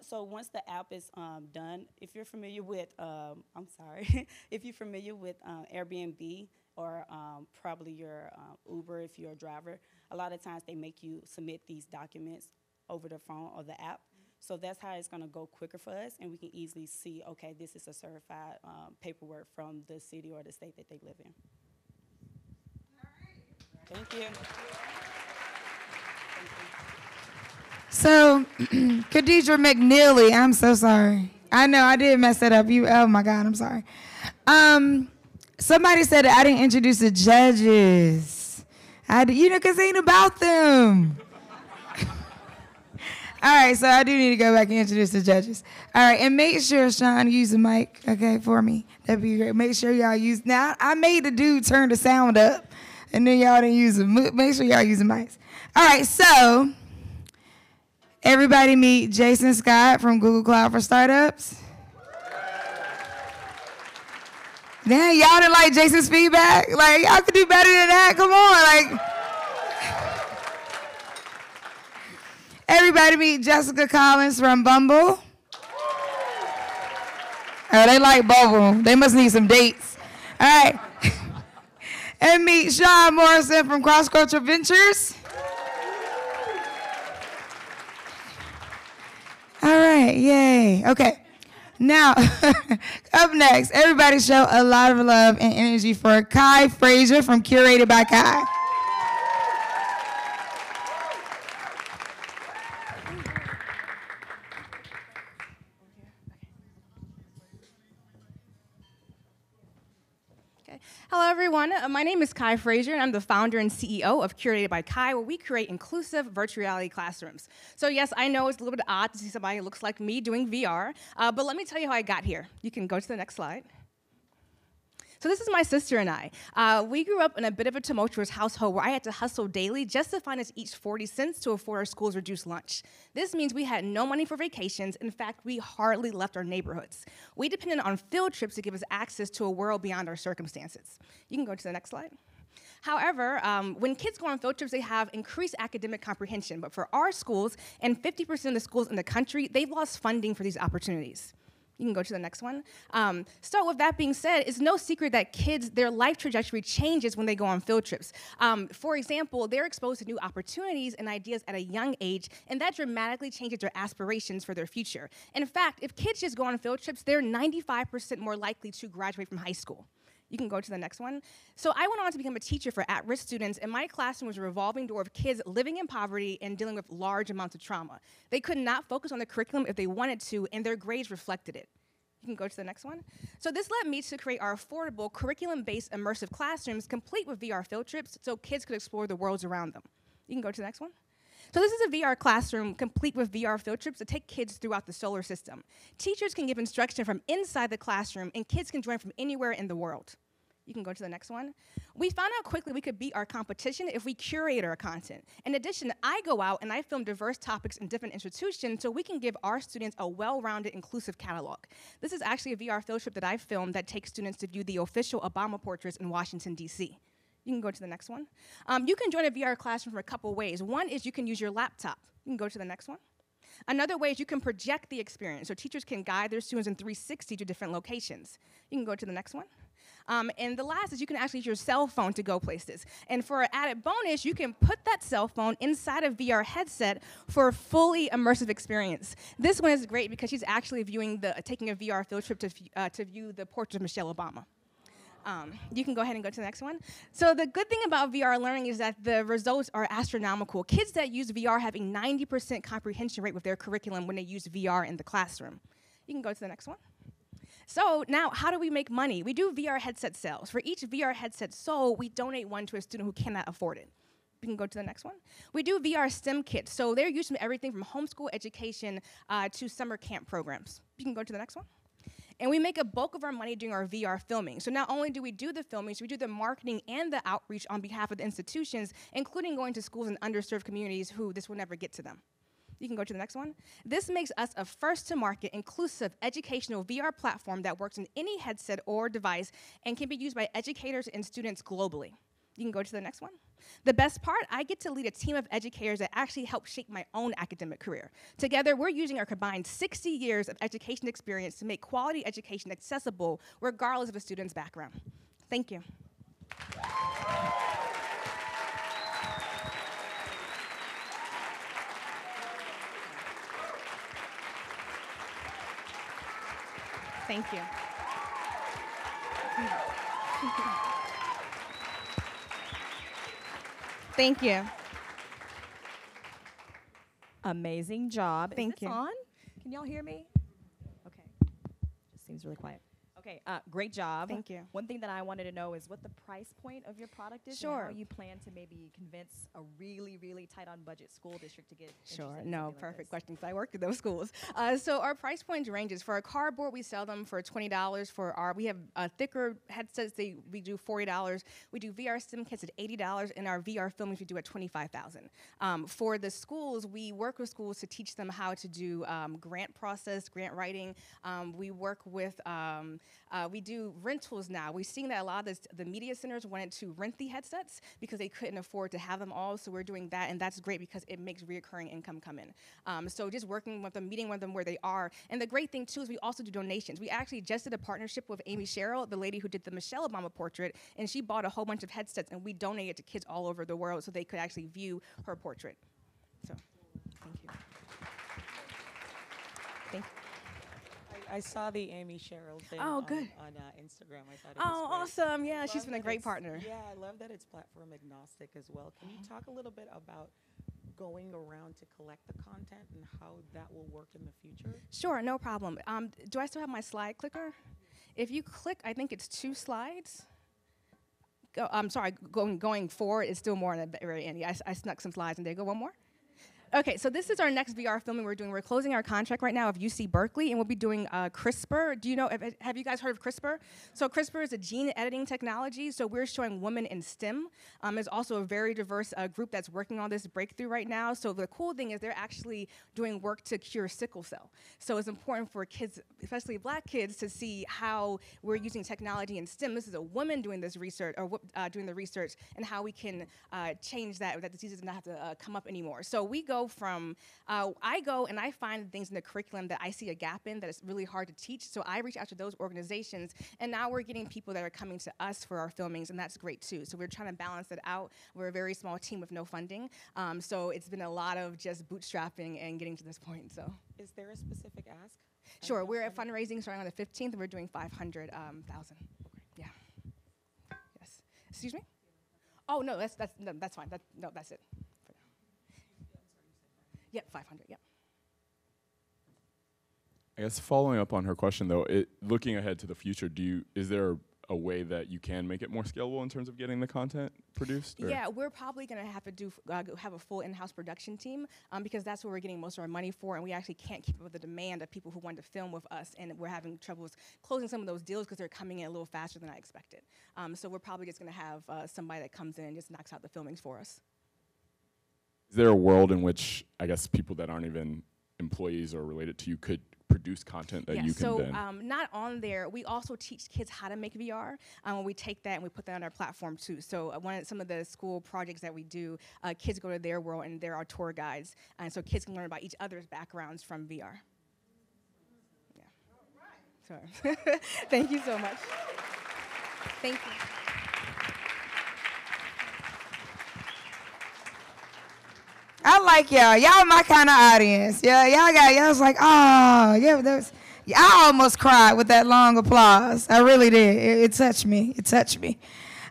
so once the app is done, if you're familiar with, if you're familiar with Airbnb or probably your Uber if you're a driver, a lot of times they make you submit these documents over the phone or the app. So that's how it's going to go quicker for us, and we can easily see, okay, this is a certified paperwork from the city or the state that they live in. Thank you. So, Khadijah McNeely, I'm so sorry. I know I did mess that up. Oh my God, I'm sorry. Somebody said that I didn't introduce the judges. Because it ain't about them. All right, so I do need to go back and introduce the judges. All right, and make sure, Sean, use the mic, okay, for me. That'd be great. Make sure y'all use, now I made the dude turn the sound up, and then y'all didn't use it. Make sure y'all use the mics. All right, so everybody meet Jason Scott from Google Cloud for Startups. Damn, y'all didn't like Jason's feedback? Like, y'all could do better than that. Come on, like. Everybody meet Jessica Collins from Bumble. Oh, they like Bumble. They must need some dates. All right. And meet Sean Morrison from Cross Culture Ventures. All right, yay. Okay. Now, up next, everybody show a lot of love and energy for Kai Frazier from Curated by Kai. Hello, everyone. My name is Kai Frazier, and I'm the founder and CEO of Curated by Kai, where we create inclusive virtual reality classrooms. So yes, I know it's a little bit odd to see somebody who looks like me doing VR, but let me tell you how I got here. You can go to the next slide. So this is my sister and I. We grew up in a bit of a tumultuous household where I had to hustle daily just to find us each 40 cents to afford our school's reduced lunch. This means we had no money for vacations. In fact, we hardly left our neighborhoods. We depended on field trips to give us access to a world beyond our circumstances. You can go to the next slide. However, when kids go on field trips, they have increased academic comprehension. But for our schools, and 50% of the schools in the country, they've lost funding for these opportunities. You can go to the next one. So with that being said, it's no secret that kids, their life trajectory changes when they go on field trips. For example, they're exposed to new opportunities and ideas at a young age, and that dramatically changes their aspirations for their future. In fact, if kids just go on field trips, they're 95% more likely to graduate from high school. You can go to the next one. So I went on to become a teacher for at-risk students, and my classroom was a revolving door of kids living in poverty and dealing with large amounts of trauma. They could not focus on the curriculum if they wanted to, and their grades reflected it. You can go to the next one. So this led me to create our affordable, curriculum-based immersive classrooms complete with VR field trips so kids could explore the worlds around them. You can go to the next one. So this is a VR classroom complete with VR field trips to take kids throughout the solar system. Teachers can give instruction from inside the classroom, and kids can join from anywhere in the world. You can go to the next one. We found out quickly we could beat our competition if we curate our content. In addition, I go out and I film diverse topics in different institutions so we can give our students a well-rounded, inclusive catalog. This is actually a VR field trip that I filmed that takes students to view the official Obama portraits in Washington, D.C. You can go to the next one. You can join a VR classroom for a couple ways. One is you can use your laptop. You can go to the next one. Another way is you can project the experience. So teachers can guide their students in 360 to different locations. You can go to the next one. And the last is you can actually use your cell phone to go places. And for an added bonus, you can put that cell phone inside a VR headset for a fully immersive experience. This one is great because she's actually taking a VR field trip to view the portrait of Michelle Obama. You can go ahead and go to the next one. So the good thing about VR learning is that the results are astronomical. Kids that use VR have a 90% comprehension rate with their curriculum when they use VR in the classroom. You can go to the next one. So now, how do we make money? We do VR headset sales. For each VR headset sold, we donate one to a student who cannot afford it. We can go to the next one. We do VR STEM kits. So they're used from everything from homeschool education to summer camp programs. You can go to the next one. And we make a bulk of our money doing our VR filming. So not only do we do the filming, so we do the marketing and the outreach on behalf of the institutions, including going to schools in underserved communities who this will never get to them. You can go to the next one. This makes us a first-to-market, inclusive, educational VR platform that works in any headset or device and can be used by educators and students globally. You can go to the next one. The best part, I get to lead a team of educators that actually help shape my own academic career. Together, we're using our combined 60 years of education experience to make quality education accessible regardless of a student's background. Thank you. Thank you. Thank you. Amazing job. Thank Is this you. on? Can y'all hear me? Okay. Just seems really quiet. Okay, great job. Thank you. One thing that I wanted to know is what the price point of your product is. Sure. And how you plan to maybe convince a really, really tight on budget school district to get Sure, interested in no, something like perfect this. question, because I worked at those schools. So our price point ranges. For our cardboard, we sell them for $20. We have thicker headsets, we do $40. We do VR STEM kits at $80, and our VR filmings we do at $25,000. For the schools, we work with schools to teach them how to do grant process, grant writing. We work with, we do rentals now. We've seen that a lot of the media centers wanted to rent the headsets because they couldn't afford to have them all, so we're doing that, and that's great because it makes reoccurring income come in. So just working with them, meeting with them where they are. And the great thing, too, is we also do donations. We actually just did a partnership with Amy Sherrill, the lady who did the Michelle Obama portrait, and she bought a whole bunch of headsets, and we donated to kids all over the world so they could actually view her portrait. So, thank you. Thank you. I saw the Amy Sherrill thing Oh, on, good. on Instagram. I thought it Oh, was great. awesome. Yeah, I she's love been a that great it's- partner. Yeah, I love that it's platform agnostic as well. Can you talk a little bit about going around to collect the content and how that will work in the future? Sure, no problem. Do I still have my slide clicker? If you click, I think it's 2 slides. I'm sorry, going forward, it's still more in the very end. Yeah, I snuck some slides in there. Go one more. Okay, so this is our next VR filming we're doing. We're closing our contract right now of UC Berkeley, and we'll be doing CRISPR. Do you know, have you guys heard of CRISPR? So CRISPR is a gene editing technology, so we're showing women in STEM. There's also a very diverse group that's working on this breakthrough right now. So the cool thing is they're actually doing work to cure sickle cell. So it's important for kids, especially black kids, to see how we're using technology in STEM. This is a woman doing this research, or doing the research, and how we can change that disease does not have to come up anymore. So we go from, I go and I find things in the curriculum that I see a gap in that is really hard to teach. So I reach out to those organizations, and now we're getting people that are coming to us for our filmings, and that's great too. So we're trying to balance it out. We're a very small team with no funding. So it's been a lot of just bootstrapping and getting to this point, so. Is there a specific ask? Sure, we're at fundraising starting on the 15th, and we're doing 500,000. Yeah. Yes. Excuse me? Oh, no, that's fine. No, that's it. Yep, 500, yep. I guess following up on her question though, looking ahead to the future, is there a way that you can make it more scalable in terms of getting the content produced? Or? Yeah, we're probably going to have to have a full in-house production team because that's where we're getting most of our money for, and we actually can't keep up with the demand of people who want to film with us, and we're having troubles closing some of those deals because they're coming in a little faster than I expected. So we're probably just going to have somebody that comes in and just knocks out the filmings for us. Is there a world in which, I guess, people that aren't even employees or related to you could produce content that Yeah, you can so then. not on there. We also teach kids how to make VR. We take that and we put that on our platform too. So some of the school projects that we do, kids go to their world and they're our tour guides, and so kids can learn about each other's backgrounds from VR. Yeah. Sorry. Thank you so much. Thank you. I like y'all. Y'all my kind of audience. Yeah, y'all was like, oh, yeah, I almost cried with that long applause. I really did. It touched me. It touched me.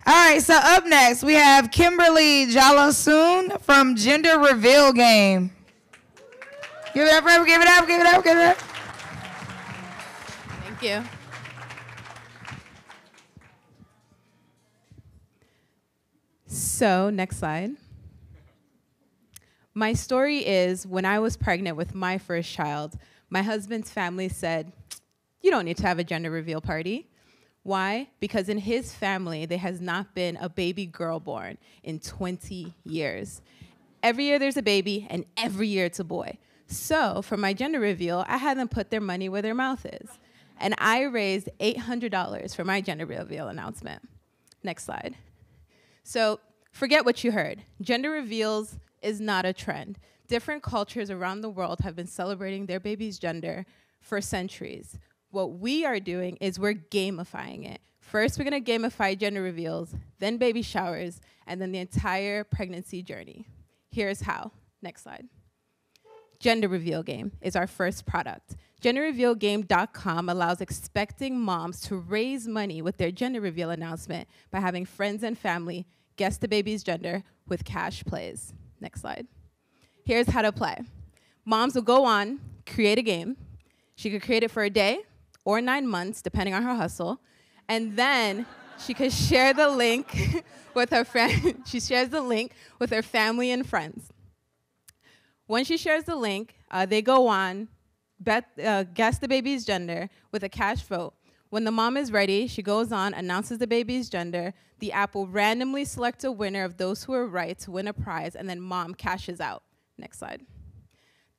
All right, so up next, we have Kimberly Jalosoon from Gender Reveal Game. Give it up, give it up, give it up, give it up. Thank you. So, next slide. My story is when I was pregnant with my first child, my husband's family said, you don't need to have a gender reveal party. Why? Because in his family, there has not been a baby girl born in 20 years. Every year there's a baby, and every year it's a boy. So for my gender reveal, I had them put their money where their mouth is. And I raised $800 for my gender reveal announcement. Next slide. So forget what you heard. Gender reveals is not a trend. Different cultures around the world have been celebrating their baby's gender for centuries. What we are doing is we're gamifying it. First, we're gonna gamify gender reveals, then baby showers, and then the entire pregnancy journey. Here's how. Next slide. Gender Reveal Game is our first product. GenderRevealGame.com allows expecting moms to raise money with their gender reveal announcement by having friends and family guess the baby's gender with cash plays. Next slide. Here's how to play. Moms will go on, create a game. She could create it for a day or 9 months, depending on her hustle. And then she could share the link with her friend. She shares the link with her family and friends. When she shares the link, they go on, guess the baby's gender with a cash vote. When the mom is ready, she goes on, announces the baby's gender. The app will randomly select a winner of those who are right to win a prize, and then mom cashes out. Next slide.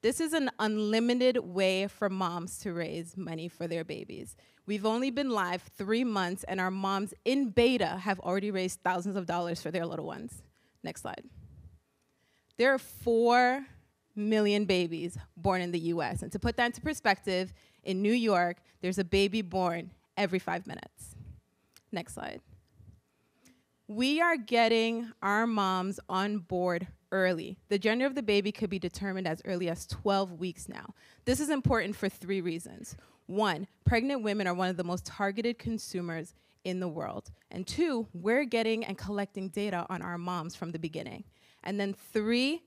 This is an unlimited way for moms to raise money for their babies. We've only been live 3 months, and our moms in beta have already raised thousands of dollars for their little ones. Next slide. There are 4 million babies born in the US. And to put that into perspective, in New York, there's a baby born every 5 minutes. Next slide. We are getting our moms on board early. The gender of the baby could be determined as early as 12 weeks now. This is important for 3 reasons. 1, pregnant women are one of the most targeted consumers in the world. And 2, we're getting and collecting data on our moms from the beginning. And then 3,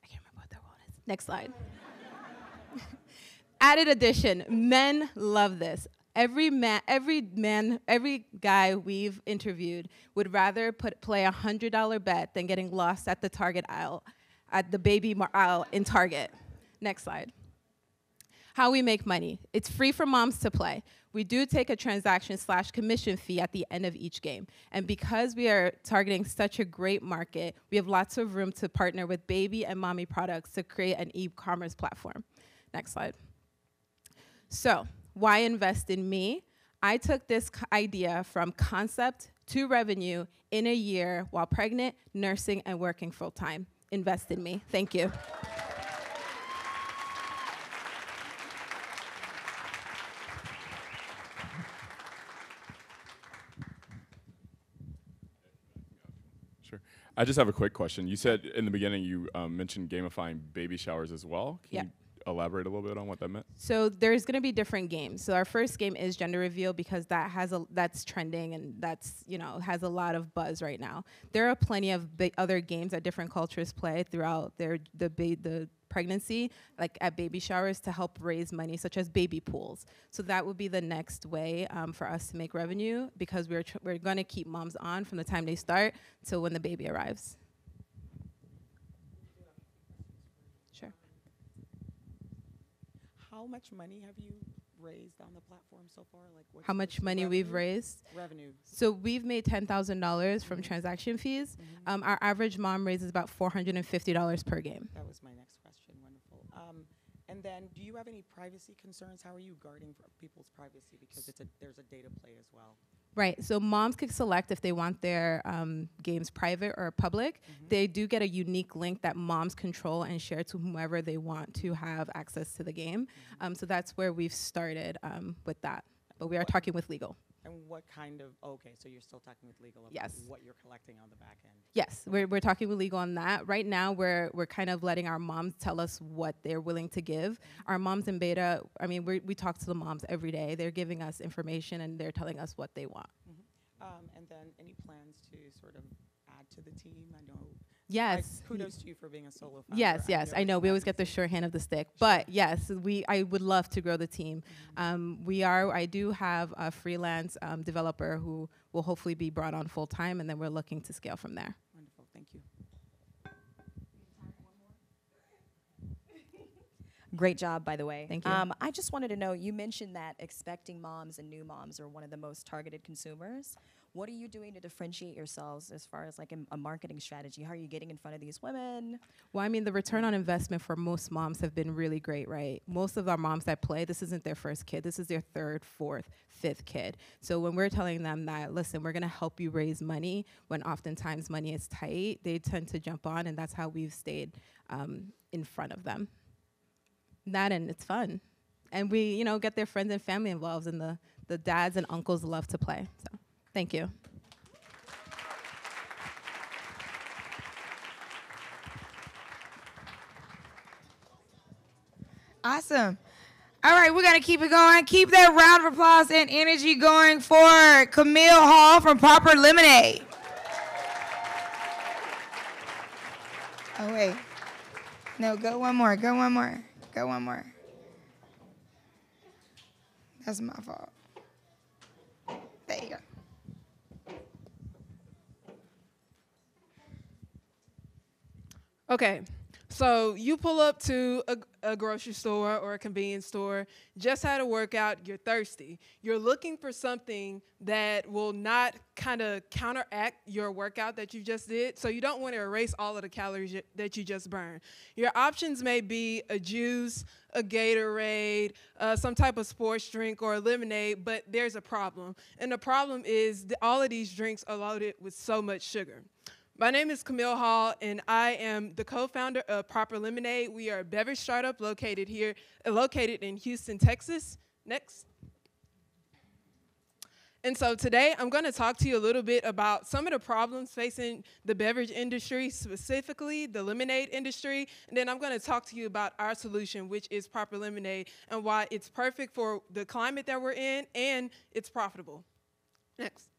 I can't remember what that one is. Next slide. Added addition, men love this. Every guy we've interviewed would rather play a $100 bet than getting lost at the Target aisle, at the baby aisle in Target. Next slide. How we make money. It's free for moms to play. We do take a transaction/commission fee at the end of each game. And because we are targeting such a great market, we have lots of room to partner with baby and mommy products to create an e-commerce platform. Next slide. So, why invest in me? I took this idea from concept to revenue in a year while pregnant, nursing, and working full time. Invest in me. Thank you. Sure. I just have a quick question. You said in the beginning you mentioned gamifying baby showers as well. Can you elaborate a little bit on what that meant? So there's going to be different games. So our first game is Gender Reveal because that's trending and that's, has a lot of buzz right now. There are plenty of other games that different cultures play throughout the pregnancy, like at baby showers, to help raise money, such as baby pools. So that would be the next way for us to make revenue because we're going to keep moms on from the time they start till when the baby arrives. How much money have you raised on the platform so far? Like, how much money we've raised? Revenue. So we've made $10,000 from transaction fees. Our average mom raises about $450 per game. That was my next question. Wonderful. And then, do you have any privacy concerns? How are you guarding people's privacy? Because there's a data play as well. Right, so moms could select if they want their games private or public. They do get a unique link that moms control and share to whomever they want to have access to the game. So that's where we've started with that. But we are talking with legal. And what kind of, okay, so you're still talking with legal about Yes. what you're collecting on the back end? Yes, we're talking with legal on that. Right now, we're kind of letting our moms tell us what they're willing to give. Our moms in beta, I mean, we talk to the moms every day. They're giving us information and they're telling us what they want. And then any plans to sort of add to the team? I know. Yes. Kudos to you for being a solo founder. Yes, I know. We always get the sure hand of the stick. But yes, I would love to grow the team. I do have a freelance developer who will hopefully be brought on full time, and then we're looking to scale from there. Wonderful, thank you. Great job, by the way. Thank you. I just wanted to know, you mentioned that expecting moms and new moms are one of the most targeted consumers. What are you doing to differentiate yourselves as far as like a marketing strategy? How are you getting in front of these women? Well, I mean, the return on investment for most moms have been really great, right? Most of our moms that play, this isn't their first kid. This is their third, fourth, fifth kid. So when we're telling them that, listen, we're going to help you raise money when oftentimes money is tight, they tend to jump on, and that's how we've stayed in front of them. That, and it's fun. And we, get their friends and family involved, and the dads and uncles love to play. So thank you. Awesome. All right, we're going to keep it going. Keep that round of applause and energy going for Camille Hall from Proper Lemonade. Oh, wait. No, go one more. Go one more. Go one more. That's my fault. There you go. Okay, so you pull up to a grocery store or a convenience store, just had a workout, you're thirsty. You're looking for something that will not kind of counteract your workout that you just did, so you don't want to erase all of the calories that you just burned. Your options may be a juice, a Gatorade, some type of sports drink, or a lemonade, but there's a problem. And the problem is that all of these drinks are loaded with so much sugar. My name is Camille Hall, and I am the co-founder of Proper Lemonade. We are a beverage startup located in Houston, Texas. Next. And so today, I'm going to talk to you a little bit about some of the problems facing the beverage industry, specifically the lemonade industry. And then I'm going to talk to you about our solution, which is Proper Lemonade, and why it's perfect for the climate that we're in, and it's profitable. Next.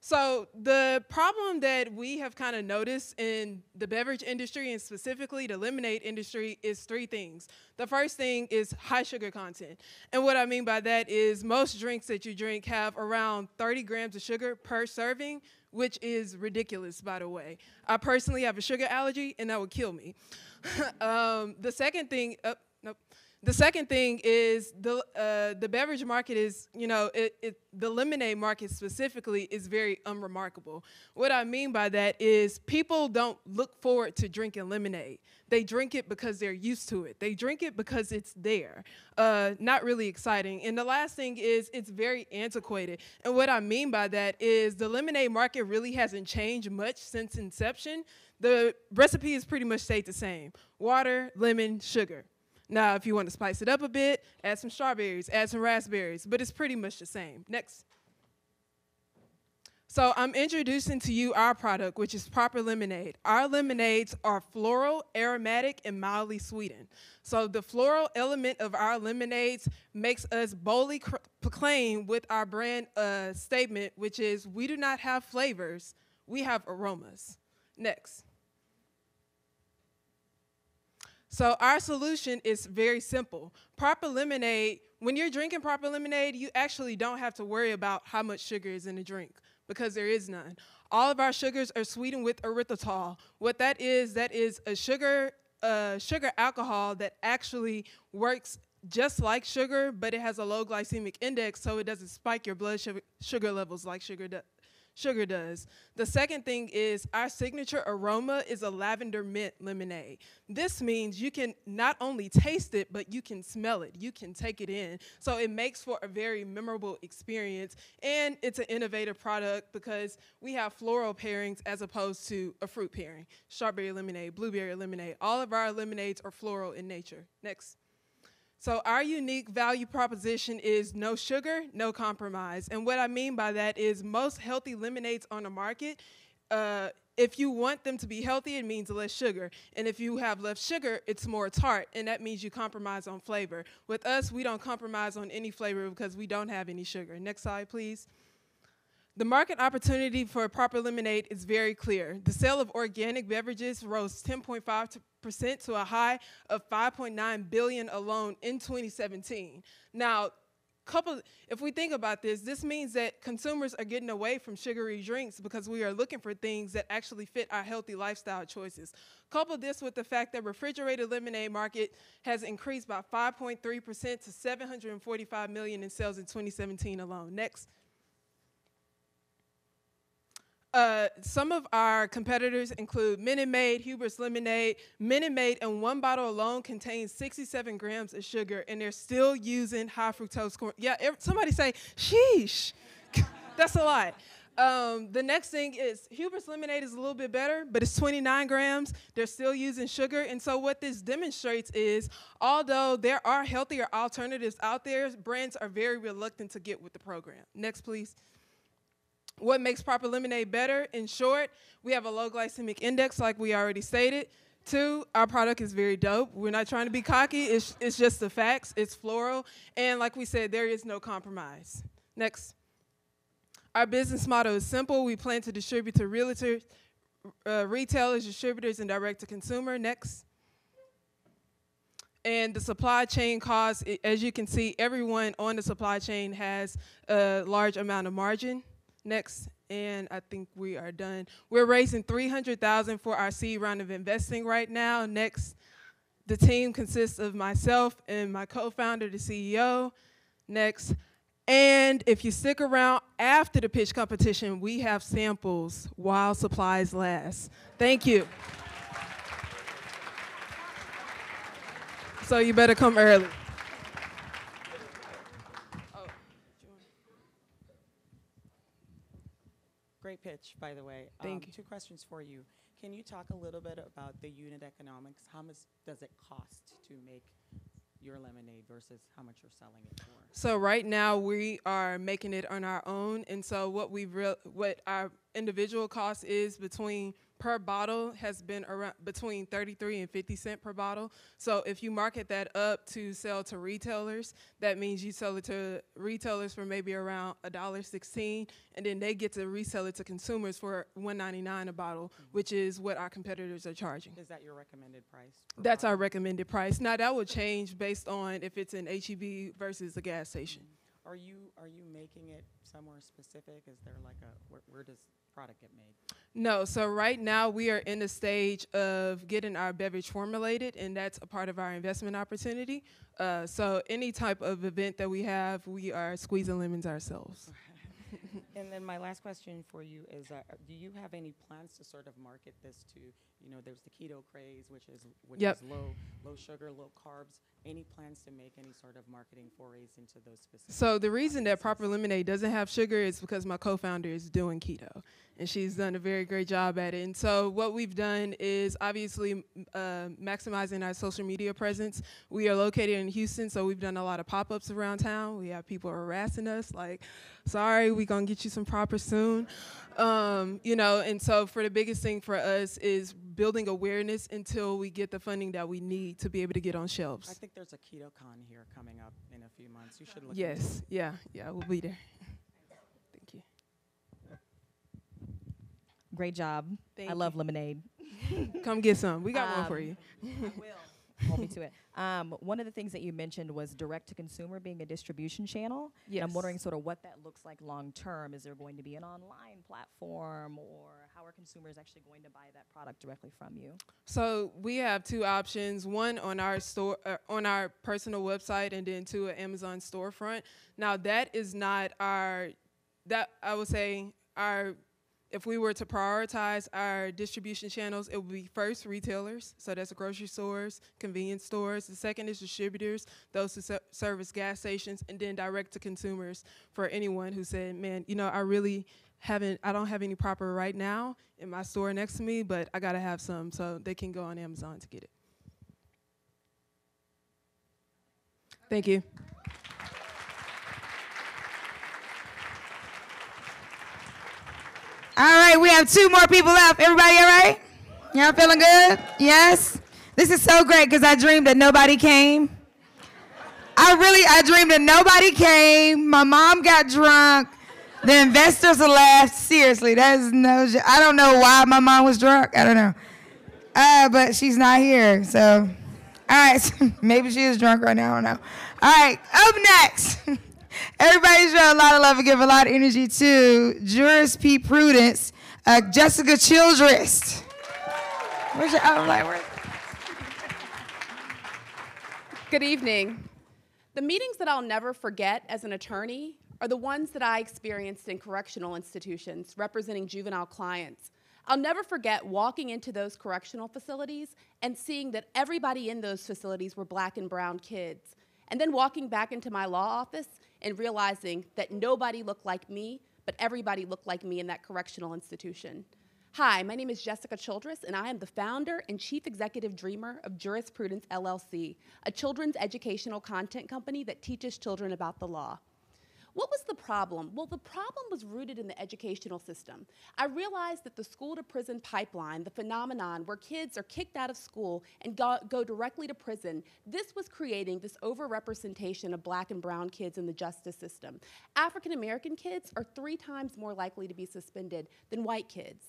So the problem that we have kind of noticed in the beverage industry, and specifically the lemonade industry, is three things. The first thing is high sugar content. And what I mean by that is most drinks that you drink have around 30 grams of sugar per serving, which is ridiculous, by the way. I personally have a sugar allergy, and that would kill me. The second thing, The second thing is the beverage market is, the lemonade market specifically is very unremarkable. What I mean by that is people don't look forward to drinking lemonade. They drink it because they're used to it. They drink it because it's there. Not really exciting. And the last thing is it's very antiquated. And what I mean by that is the lemonade market really hasn't changed much since inception. The recipe has pretty much stayed the same. Water, lemon, sugar. Now, if you want to spice it up a bit, add some strawberries, add some raspberries, but it's pretty much the same. Next. So I'm introducing to you our product, which is Proper Lemonade. Our lemonades are floral, aromatic, and mildly sweetened. So the floral element of our lemonades makes us boldly proclaim with our brand statement, which is, we do not have flavors, we have aromas. Next. So our solution is very simple. Proper Lemonade, when you're drinking Proper Lemonade, you actually don't have to worry about how much sugar is in the drink, because there is none. All of our sugars are sweetened with erythritol. What that is a sugar alcohol that actually works just like sugar, but it has a low glycemic index, so it doesn't spike your blood sugar levels like sugar sugar does. The second thing is our signature aroma is a lavender mint lemonade. This means you can not only taste it, but you can smell it. You can take it in. So it makes for a very memorable experience, and it's an innovative product because we have floral pairings as opposed to a fruit pairing. Strawberry lemonade, blueberry lemonade. All of our lemonades are floral in nature. Next. So our unique value proposition is no sugar, no compromise. And what I mean by that is most healthy lemonades on the market, if you want them to be healthy, it means less sugar. And if you have less sugar, it's more tart, and that means you compromise on flavor. With us, we don't compromise on any flavor because we don't have any sugar. Next slide, please. The market opportunity for Proper Lemonade is very clear. The sale of organic beverages rose 10.5% to a high of $5.9 billion alone in 2017. Now, if we think about this, this means that consumers are getting away from sugary drinks because we are looking for things that actually fit our healthy lifestyle choices. Couple this with the fact that refrigerated lemonade market has increased by 5.3% to $745 million in sales in 2017 alone. Next. Some of our competitors include Minute Maid, Huber's Lemonade. Minute Maid in one bottle alone contains 67 grams of sugar, and they're still using high fructose corn. Yeah, somebody say, sheesh. That's a lot. The next thing is Huber's Lemonade is a little bit better, but it's 29 grams. They're still using sugar. And so what this demonstrates is, although there are healthier alternatives out there, brands are very reluctant to get with the program. Next, please. What makes Proper Lemonade better? In short, we have a low glycemic index, like we already stated. 2, our product is very dope. We're not trying to be cocky. It's just the facts. It's floral. And like we said, there is no compromise. Next. Our business model is simple. We plan to distribute to realtors, retailers, distributors, and direct-to-consumer. Next. And the supply chain costs, as you can see, everyone on the supply chain has a large amount of margin. Next, and I think we are done. We're raising $300,000 for our seed round of investing right now. Next, the team consists of myself and my co-founder, the CEO. Next, and if you stick around after the pitch competition, we have samples while supplies last. Thank you. So you better come early. Great pitch, by the way. Thank you. 2 questions for you. Can you talk a little bit about the unit economics? How much does it cost to make your lemonade versus how much you're selling it for? So right now we are making it on our own, and so what our individual cost is per bottle has been around between 33 and 50 cents per bottle. So if you market that up to sell to retailers, that means you sell it to retailers for maybe around $1.16, and then they get to resell it to consumers for $1.99 a bottle, which is what our competitors are charging. Is that your recommended price? That's our recommended price. Now that will change based on if it's an H-E-B versus a gas station. Are you making it somewhere specific? Is there like where does product get made? No, so right now we are in the stage of getting our beverage formulated, and that's a part of our investment opportunity. So any type of event that we have, we are squeezing lemons ourselves. And then my last question for you is, do you have any plans to sort of market this to, there's the keto craze, which is low sugar, low carbs. Any plans to make any sort of marketing forays into those specific? So the reason that Proper Lemonade doesn't have sugar is because my co-founder is doing keto, and she's done a very great job at it. And so what we've done is obviously maximizing our social media presence. We are located in Houston, so we've done a lot of pop-ups around town. We have people harassing us like, sorry, we're going to get you some Proper soon. And so for the biggest thing for us is building awareness until we get the funding that we need to be able to get on shelves. I think there's a KetoCon here coming up in a few months. You should look Yes, into it. yeah, we'll be there. Thank you. Great job. Thank I love lemonade. Come get some. We got one for you. I will. Hold me to it. One of the things that you mentioned was direct-to-consumer being a distribution channel. Yes. I'm wondering sort of what that looks like long-term. Is there going to be an online platform, or how are consumers actually going to buy that product directly from you? So we have 2 options: one on our store, on our personal website, and then 2 at Amazon storefront. Now that is not I would say if we were to prioritize our distribution channels, it would be first retailers, so that's grocery stores, convenience stores. The second is distributors, those who service gas stations, and then direct to consumers for anyone who said, man, you know, I don't have any proper right now in my store next to me, but I gotta have some, so they can go on Amazon to get it. Thank you. All right, we have 2 more people left. Everybody all right? Y'all feeling good? Yes? This is so great because I dreamed that nobody came. I dreamed that nobody came. My mom got drunk. The investors left. Seriously, that is no joke. I don't know why my mom was drunk. I don't know. But she's not here, so. All right, so maybe she is drunk right now. I don't know. All right, up next. Everybody show a lot of love and give a lot of energy to Jurisprudence, Jessica Childress. Where's your outline? Good evening. The meetings that I'll never forget as an attorney are the ones that I experienced in correctional institutions representing juvenile clients. I'll never forget walking into those correctional facilities and seeing that everybody in those facilities were black and brown kids. And then walking back into my law office and realizing that nobody looked like me, but everybody looked like me in that correctional institution. Hi, my name is Jessica Childress, and I am the founder and chief executive dreamer of Jurisprudence LLC, a children's educational content company that teaches children about the law. What was the problem? Well, the problem was rooted in the educational system. I realized that the school-to-prison pipeline, the phenomenon where kids are kicked out of school and go directly to prison, this was creating this overrepresentation of black and brown kids in the justice system. African-American kids are 3 times more likely to be suspended than white kids.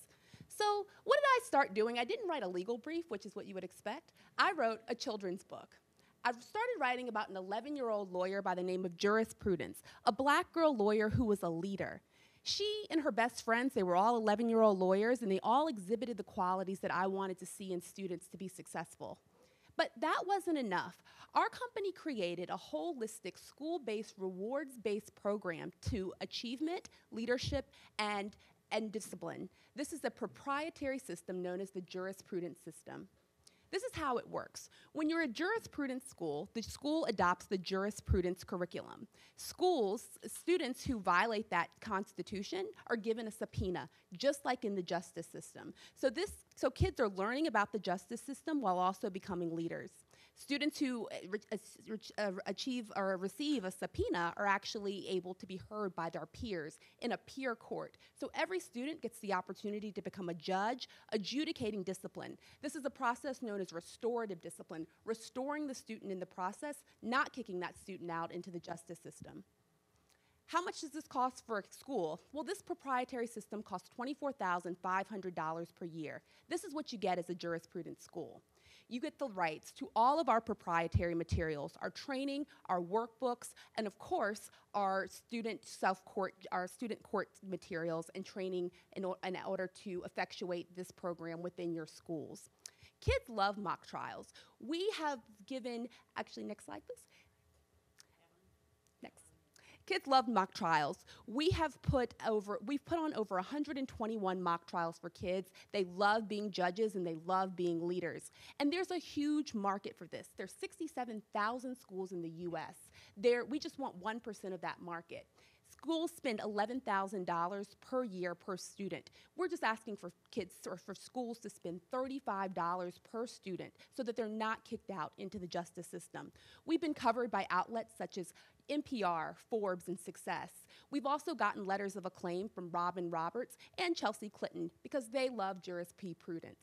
So what did I start doing? I didn't write a legal brief, which is what you would expect. I wrote a children's book. I started writing about an 11-year-old lawyer by the name of Jurisprudence, a black girl lawyer who was a leader. She and her best friends, they were all 11-year-old lawyers, and they all exhibited the qualities that I wanted to see in students to be successful. But that wasn't enough. Our company created a holistic, school-based, rewards-based program to achievement, leadership, and discipline. This is a proprietary system known as the Jurisprudence system. This is how it works. When you're a jurisprudence school, the school adopts the jurisprudence curriculum. Students who violate that constitution are given a subpoena, just like in the justice system. So kids are learning about the justice system while also becoming leaders. Students who achieve or receive a subpoena are actually able to be heard by their peers in a peer court. So every student gets the opportunity to become a judge, adjudicating discipline. This is a process known as restorative discipline, restoring the student in the process, not kicking that student out into the justice system. How much does this cost for a school? Well, this proprietary system costs $24,500 per year. This is what you get as a jurisprudence school. You get the rights to all of our proprietary materials, our training, our workbooks, and of course, our student court materials and training in order to effectuate this program within your schools. Kids love mock trials. We have given, actually, next slide, please. Next. Kids love mock trials. We've put on over 121 mock trials for kids. They love being judges and they love being leaders. And there's a huge market for this. There's 67,000 schools in the US. We just want 1% of that market. Schools spend $11,000 per year per student. We're just asking for kids or for schools to spend $35 per student so that they're not kicked out into the justice system. We've been covered by outlets such as NPR, Forbes, and Success. We've also gotten letters of acclaim from Robin Roberts and Chelsea Clinton because they love jurisprudence.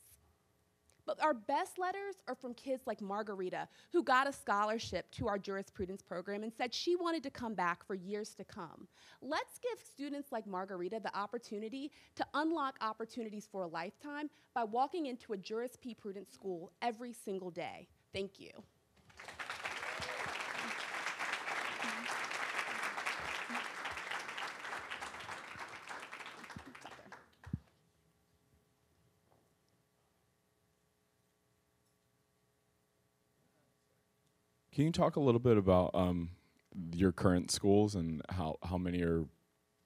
But our best letters are from kids like Margarita, who got a scholarship to our jurisprudence program and said she wanted to come back for years to come. Let's give students like Margarita the opportunity to unlock opportunities for a lifetime by walking into a jurisprudence school every single day. Thank you. Can you talk a little bit about your current schools and how many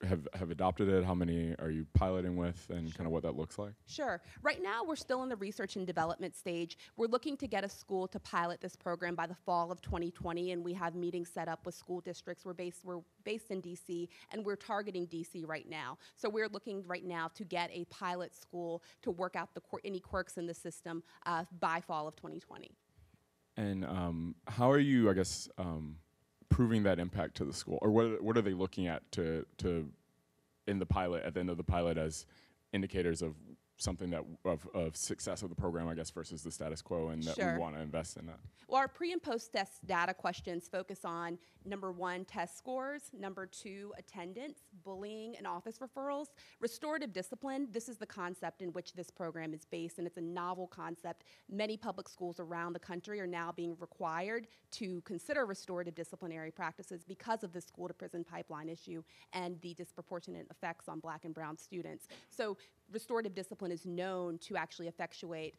have adopted it? How many are you piloting with, and kind of what that looks like? Sure. Right now, we're still in the research and development stage. We're looking to get a school to pilot this program by the fall of 2020, and we have meetings set up with school districts. We're based in DC, and we're targeting DC right now. So we're looking right now to get a pilot school to work out any quirks in the system by fall of 2020. And how are you, I guess, proving that impact to the school, or what are they looking at to in the pilot, at the end of the pilot, as indicators of something that of success of the program, I guess, versus the status quo, and that we want to invest in that? Well, our pre and post test data questions focus on number 1, test scores, number 2, attendance, bullying and office referrals, restorative discipline. This is the concept in which this program is based, and it's a novel concept. Many public schools around the country are now being required to consider restorative disciplinary practices because of the school to prison pipeline issue and the disproportionate effects on Black and brown students. So restorative discipline is known to actually effectuate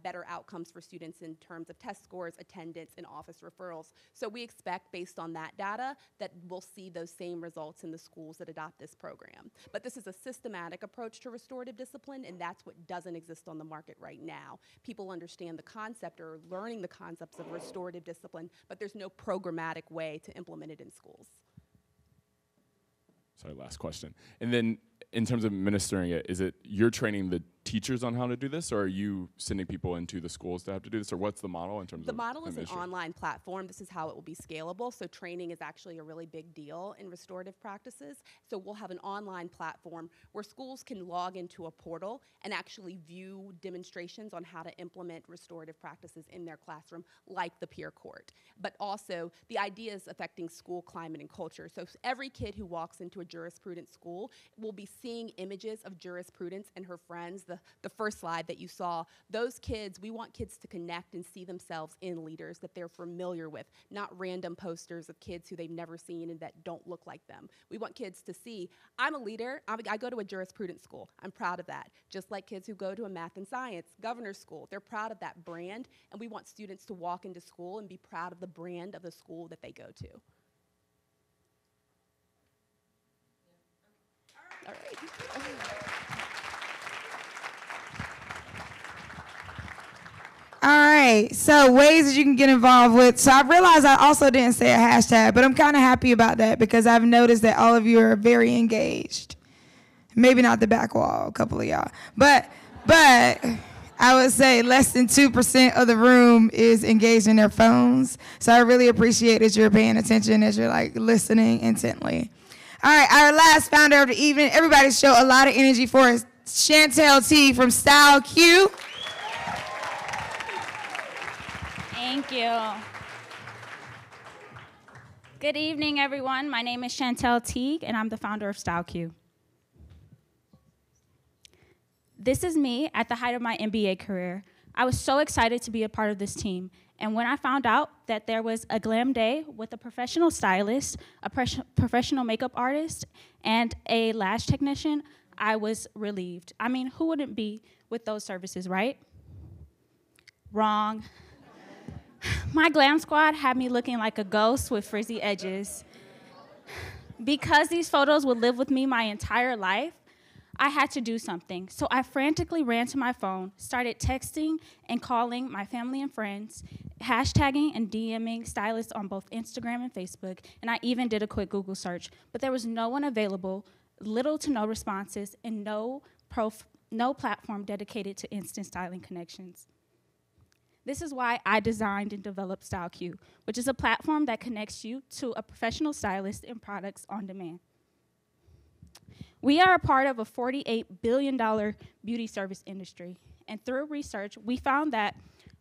better outcomes for students in terms of test scores, attendance, and office referrals. So we expect, based on that data, that we'll see those same results in the schools that adopt this program. But this is a systematic approach to restorative discipline, and that's what doesn't exist on the market right now. People understand the concept or are learning the concepts of restorative discipline, but there's no programmatic way to implement it in schools. Sorry, last question. And then in terms of administering it, is it you're training the teachers on how to do this, or are you sending people into the schools to have to do this, or what's the model in terms of the model is an online platform. This is how it will be scalable. So training is actually a really big deal in restorative practices. So we'll have an online platform where schools can log into a portal and actually view demonstrations on how to implement restorative practices in their classroom, like the peer court. But also, the idea is affecting school climate and culture. So every kid who walks into a jurisprudence school will be seeing images of jurisprudence and her friends. The first slide that you saw, those kids, we want kids to connect and see themselves in leaders that they're familiar with, not random posters of kids who they've never seen and that don't look like them. We want kids to see, I'm a leader, I go to a jurisprudence school, I'm proud of that. Just like kids who go to a math and science, governor's school, they're proud of that brand, and we want students to walk into school and be proud of the brand of the school that they go to. All right. All right, so ways that you can get involved with. So I realized I also didn't say a hashtag, but I'm kind of happy about that because I've noticed that all of you are very engaged. Maybe not the back wall, a couple of y'all. But I would say less than 2% of the room is engaged in their phones. So I really appreciate that you're paying attention, that you're like listening intently. All right, our last founder of the evening. Everybody show a lot of energy for us. Chantel T from Style Q. Thank you. Good evening, everyone. My name is Chantel Teague, and I'm the founder of Style Q. This is me at the height of my MBA career. I was so excited to be a part of this team, and when I found out that there was a glam day with a professional stylist, a professional makeup artist, and a lash technician, I was relieved. I mean, who wouldn't be with those services, right? Wrong. My glam squad had me looking like a ghost with frizzy edges. Because these photos would live with me my entire life, I had to do something. So I frantically ran to my phone, started texting and calling my family and friends, hashtagging and DMing stylists on both Instagram and Facebook, and I even did a quick Google search. But there was no one available, little to no responses, and no platform dedicated to instant styling connections. This is why I designed and developed Style Q, which is a platform that connects you to a professional stylist and products on demand. We are a part of a $48 billion beauty service industry, and through research, we found that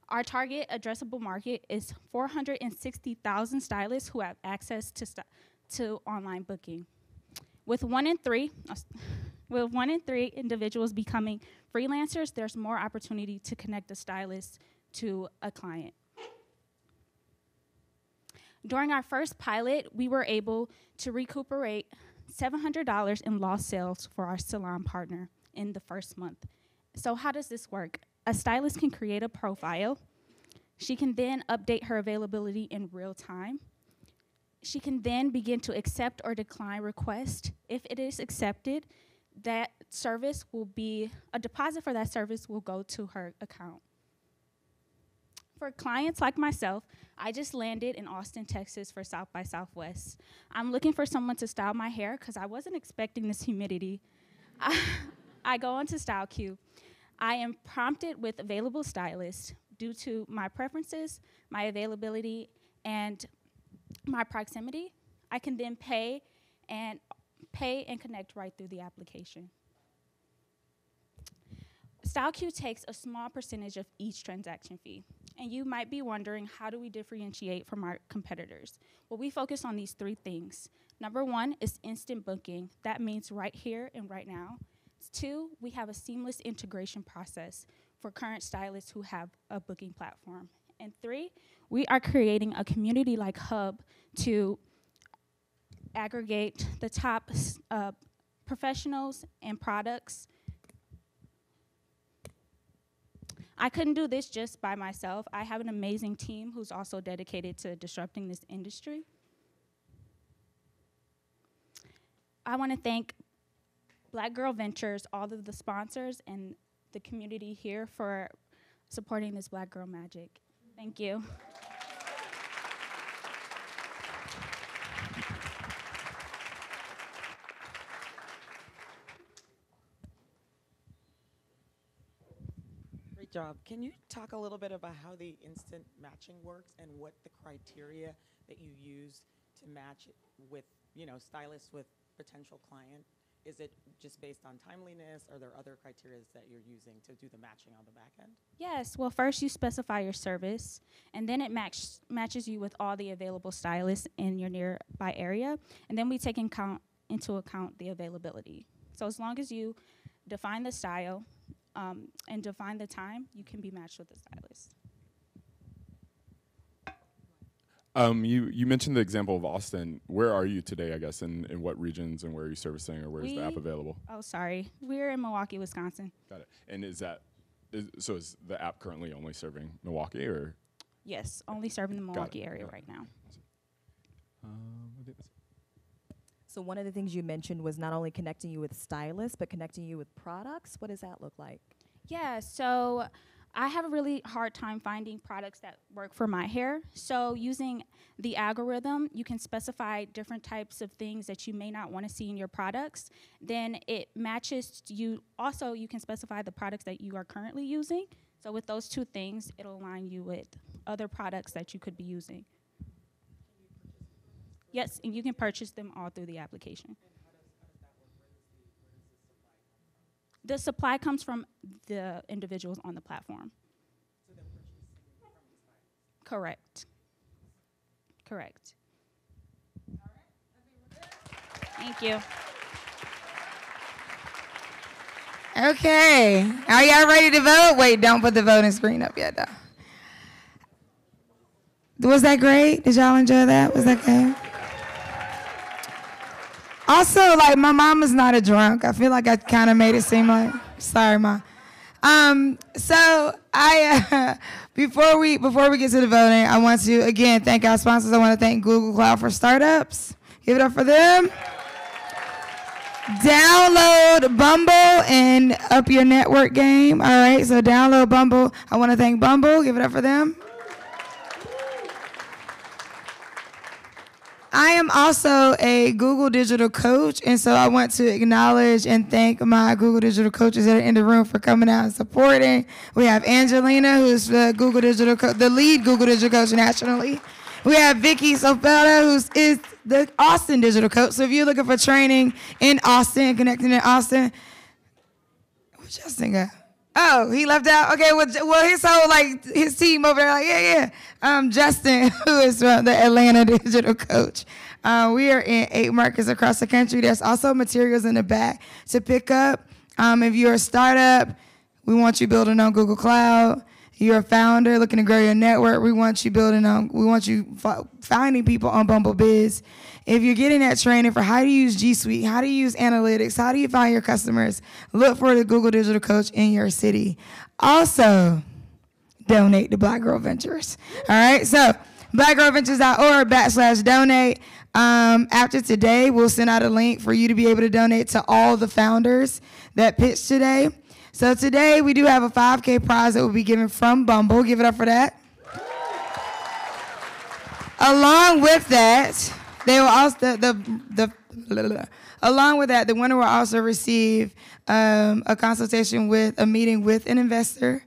our target addressable market is 460,000 stylists who have access to online booking. With one in three individuals becoming freelancers, there's more opportunity to connect a stylist to a client. During our first pilot, we were able to recuperate $700 in lost sales for our salon partner in the first month. So how does this work? A stylist can create a profile. She can then update her availability in real time. she can then begin to accept or decline requests. If it is accepted, that service will be, a deposit for that service will go to her account. For clients like myself, I just landed in Austin, Texas for South by Southwest. I'm looking for someone to style my hair because I wasn't expecting this humidity. I go onto StyleCube. I am prompted with available stylists due to my preferences, my availability, and my proximity. I can then pay and connect right through the application. StyleCube takes a small percentage of each transaction fee. And you might be wondering, how do we differentiate from our competitors? Well, we focus on these 3 things. Number 1 is instant booking. That means right here and right now. 2, we have a seamless integration process for current stylists who have a booking platform. And 3, we are creating a community-like hub to aggregate the top professionals and products. I couldn't do this just by myself. I have an amazing team who's also dedicated to disrupting this industry. I want to thank Black Girl Ventures, all of the sponsors, and the community here for supporting this Black Girl Magic. Thank you. Great job. Can you talk a little bit about how the instant matching works and what the criteria that you use to match it with, stylists with potential client? Is it just based on timeliness? Are there other criteria that you're using to do the matching on the back end? Yes, well, first you specify your service, and then it matches you with all the available stylists in your nearby area, and then we take into account the availability. So as long as you define the style and define the time, you can be matched with the stylist. You mentioned the example of Austin. Where are you today, I guess, in what regions, and where are you servicing, or where is the app available? Oh, sorry. We're in Milwaukee, Wisconsin. Got it. And is the app currently only serving Milwaukee, or? Yes, only serving the Milwaukee area right now. So one of the things you mentioned was not only connecting you with stylists, but connecting you with products. What does that look like? Yeah, so I have a really hard time finding products that work for my hair. So using the algorithm, you can specify different types of things that you may not want to see in your products. Then it matches you. Also, you can specify the products that you are currently using. So with those 2 things, it'll align you with other products that you could be using. Yes, and you can purchase them all through the application. The supply comes from the individuals on the platform. Correct. Correct. Thank you. Okay. Are y'all ready to vote? Wait, don't put the voting screen up yet, though. Was that great? Did y'all enjoy that? Was that good? Also, like, my mama's not a drunk. I feel like I kind of made it seem like, sorry, Ma. So I, before we get to the voting, I want to, again, thank our sponsors. I want to thank Google Cloud for Startups. Give it up for them. Download Bumble and up your network game. All right, so download Bumble. I want to thank Bumble. Give it up for them. I am also a Google Digital Coach, and so I want to acknowledge and thank my Google Digital coaches that are in the room for coming out and supporting. We have Angelina, who's the Google Digital the lead Google Digital Coach nationally. We have Vicky Sofela, who is the Austin Digital Coach. So if you're looking for training in Austin, connecting in Austin, where's Justin go? Oh, he left out? Okay, well his whole, his team over there, yeah. Justin, who is from the Atlanta Digital Coach. We are in 8 markets across the country. There's also materials in the back to pick up. If you're a startup, we want you building on Google Cloud. You're a founder looking to grow your network. We want you finding people on Bumble Biz. If you're getting that training for how to use G Suite, how to use analytics, how do you find your customers, look for the Google Digital Coach in your city. Also, donate to Black Girl Ventures. All right, so blackgirlventures.org/donate. After today, we'll send out a link for you to be able to donate to all the founders that pitched today. So today we do have a 5K prize that will be given from Bumble. Give it up for that. Along with that, they will also along with that, the winner will also receive a consultation with a meeting with an investor.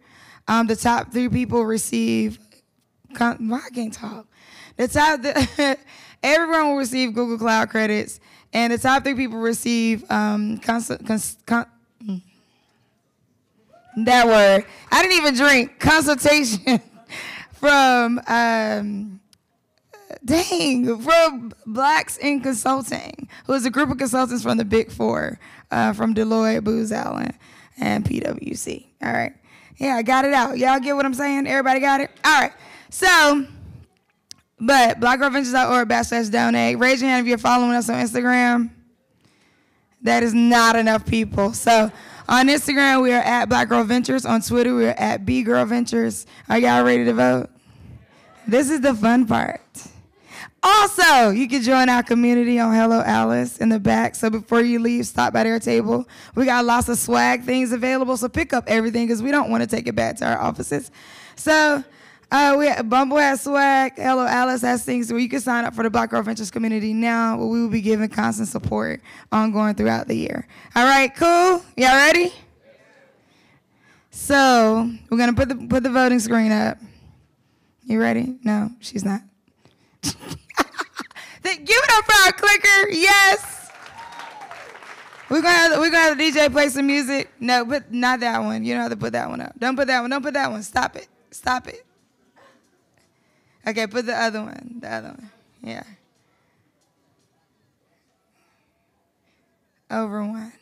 The top 3 people receive. I can't talk. Everyone will receive Google Cloud credits, and the top 3 people receive that word. I didn't even drink. Consultation from from Blacks in Consulting, who is a group of consultants from the Big Four, from Deloitte, Booz Allen, and PwC. All right. Yeah, I got it out. Y'all get what I'm saying? Everybody got it? All right. So, but blackgirlventures.org/donate. Raise your hand if you're following us on Instagram. That is not enough people. So on Instagram, we are at Black Girl Ventures. On Twitter, we are at B Girl Ventures. Are y'all ready to vote? This is the fun part. Also, you can join our community on Hello Alice in the back. So before you leave, stop by their table. We got lots of swag things available, so pick up everything because we don't want to take it back to our offices. So Bumble has swag. Hello Alice has things where you can sign up for the Black Girl Ventures community now, where we will be giving constant support ongoing throughout the year. All right, cool? Y'all ready? So we're gonna put the voting screen up. You ready? No, she's not. Give it up for our clicker. Yes. We're gonna have the DJ play some music. No, but not that one. You don't have to put that one up. Don't put that one. Don't put that one. Stop it. Stop it. Okay, put the other one. The other one. Yeah. Over one.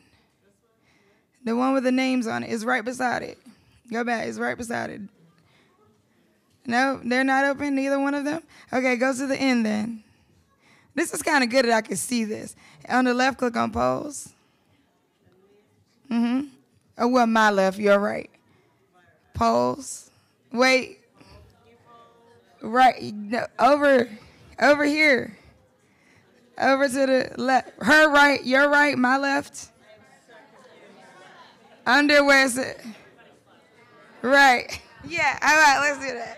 The one with the names on it is right beside it. Go back. It's right beside it. No, they're not open, neither one of them? Okay, go to the end then. This is kind of good that I can see this. On the left, click on polls. Oh, well, my left, your right. Polls. Wait. Right, no, over here. Over to the left. Her right, your right, my left. Under where's it? Right. Yeah, all right, let's do that.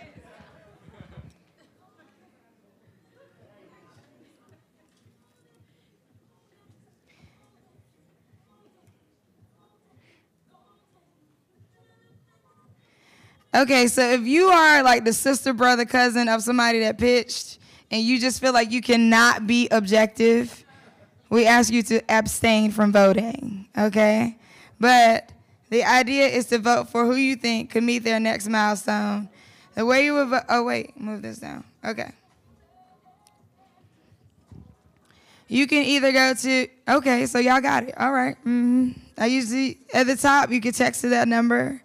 Okay, so if you are like the sister, brother, cousin of somebody that pitched and you just feel like you cannot be objective, we ask you to abstain from voting, okay? But the idea is to vote for who you think could meet their next milestone. The way you would vote, oh wait, move this down, okay. You can either go to, okay, so y'all got it, all right. I usually, at the top, you can text to that number.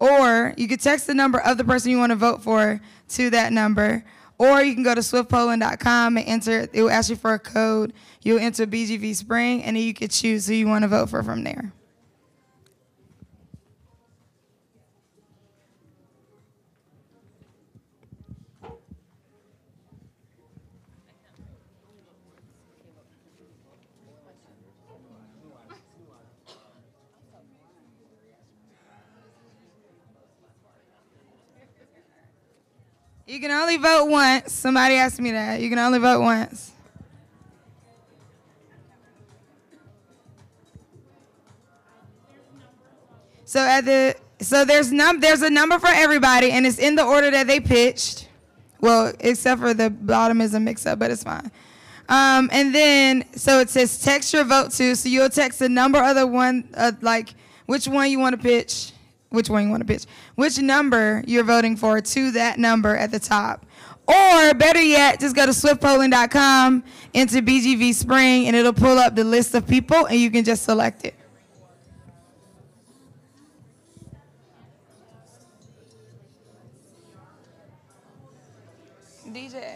Or you could text the number of the person you want to vote for to that number. Or you can go to swiftpolling.com and enter, it will ask you for a code. You'll enter BGV Spring, and then you could choose who you want to vote for from there. You can only vote once. Somebody asked me that. You can only vote once. So there's a number for everybody, and it's in the order that they pitched. Well, except for the bottom is a mix-up, but it's fine. And then, so it says text your vote to. So you'll text the number of the one, like which one you want to pitch. Which number you're voting for to that number at the top. Or better yet, just go to swiftpolling.com, enter BGV Spring, and it'll pull up the list of people, and you can just select it. DJ.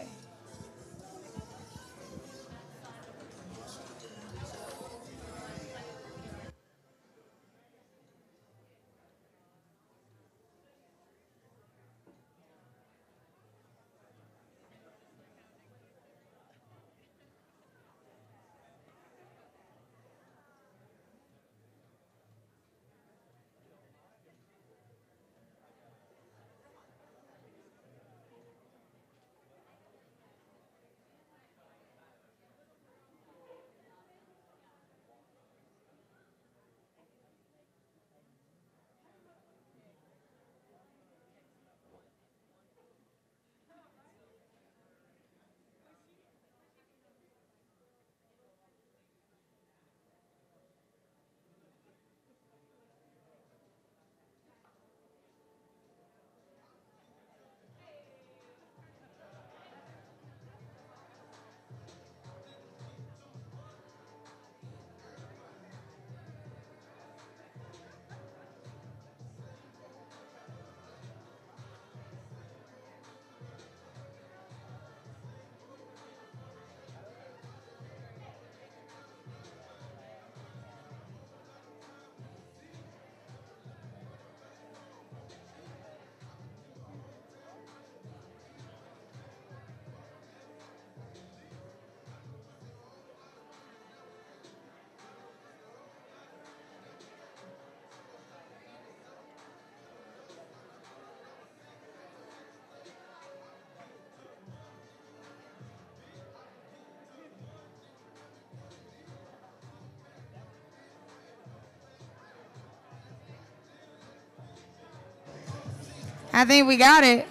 I think we got it.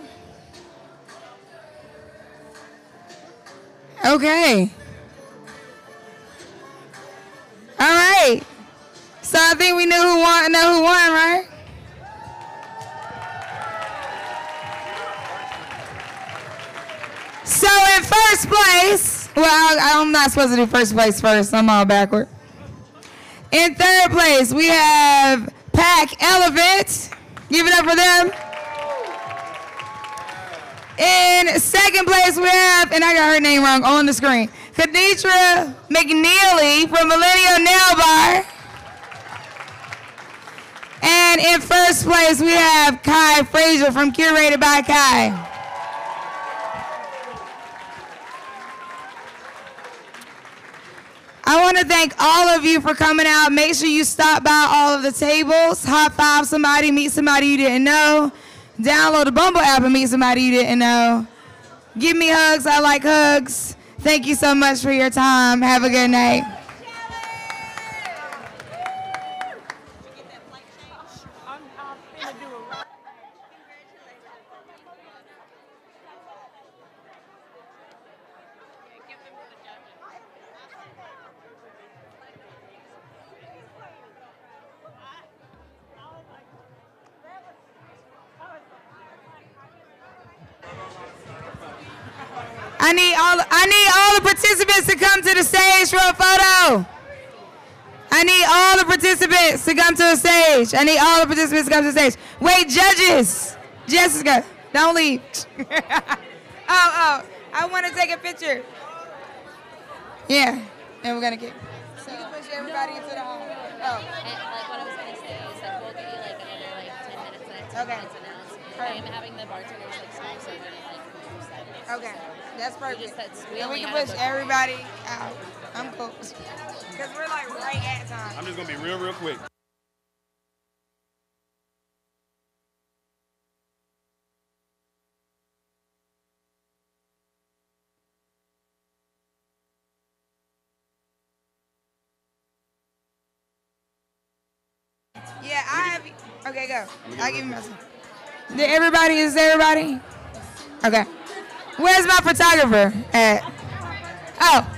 Okay. All right. So I think we know who won, right? So in first place, well, I'm not supposed to do first place first. I'm all backward. In third place, we have Pack Elephant. Give it up for them. In second place, we have, and I got her name wrong on the screen, Khaditra McNeely from Millennial Nail Bar. And in first place, we have Kai Frazier from Curated by Kai. I want to thank all of you for coming out. Make sure you stop by all of the tables, high five somebody, meet somebody you didn't know. Download the Bumble app and meet somebody you didn't know. Give me hugs. I like hugs. Thank you so much for your time. Have a good night. I need all the participants to come to the stage for a photo. I need all the participants to come to the stage. I need all the participants to come to the stage. Wait, judges. Jessica, don't leave. Oh, I want to take a picture. Yeah, and we're going to get. So you can push everybody into the hall. Oh. And, like what I was going to say is that we'll give you like another like 10 minutes and a 10 minutes announcement. I am having the bartenders like smoke so we're like move silence. Okay, that's perfect. We And we only can had a push book. everybody out. I'm cool. Because we're like right at time. I'm just gonna be real quick. Yeah, I have. Okay, go. I'll give you my son. Is everybody? Okay. Where's my photographer at? Oh.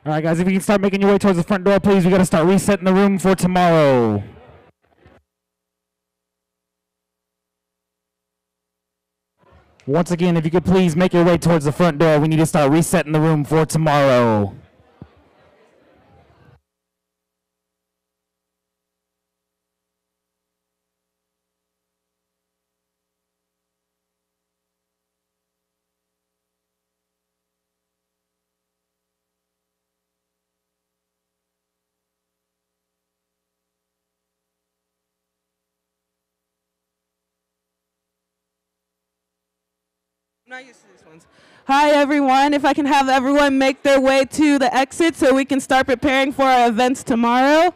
All right, guys, if you can start making your way towards the front door, please. We got to start resetting the room for tomorrow. Once again, if you could please make your way towards the front door, we need to start resetting the room for tomorrow. I'm not used to these ones. Hi, everyone. If I can have everyone make their way to the exit so we can start preparing for our events tomorrow.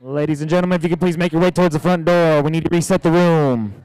Ladies and gentlemen, if you could please make your way towards the front door, we need to reset the room.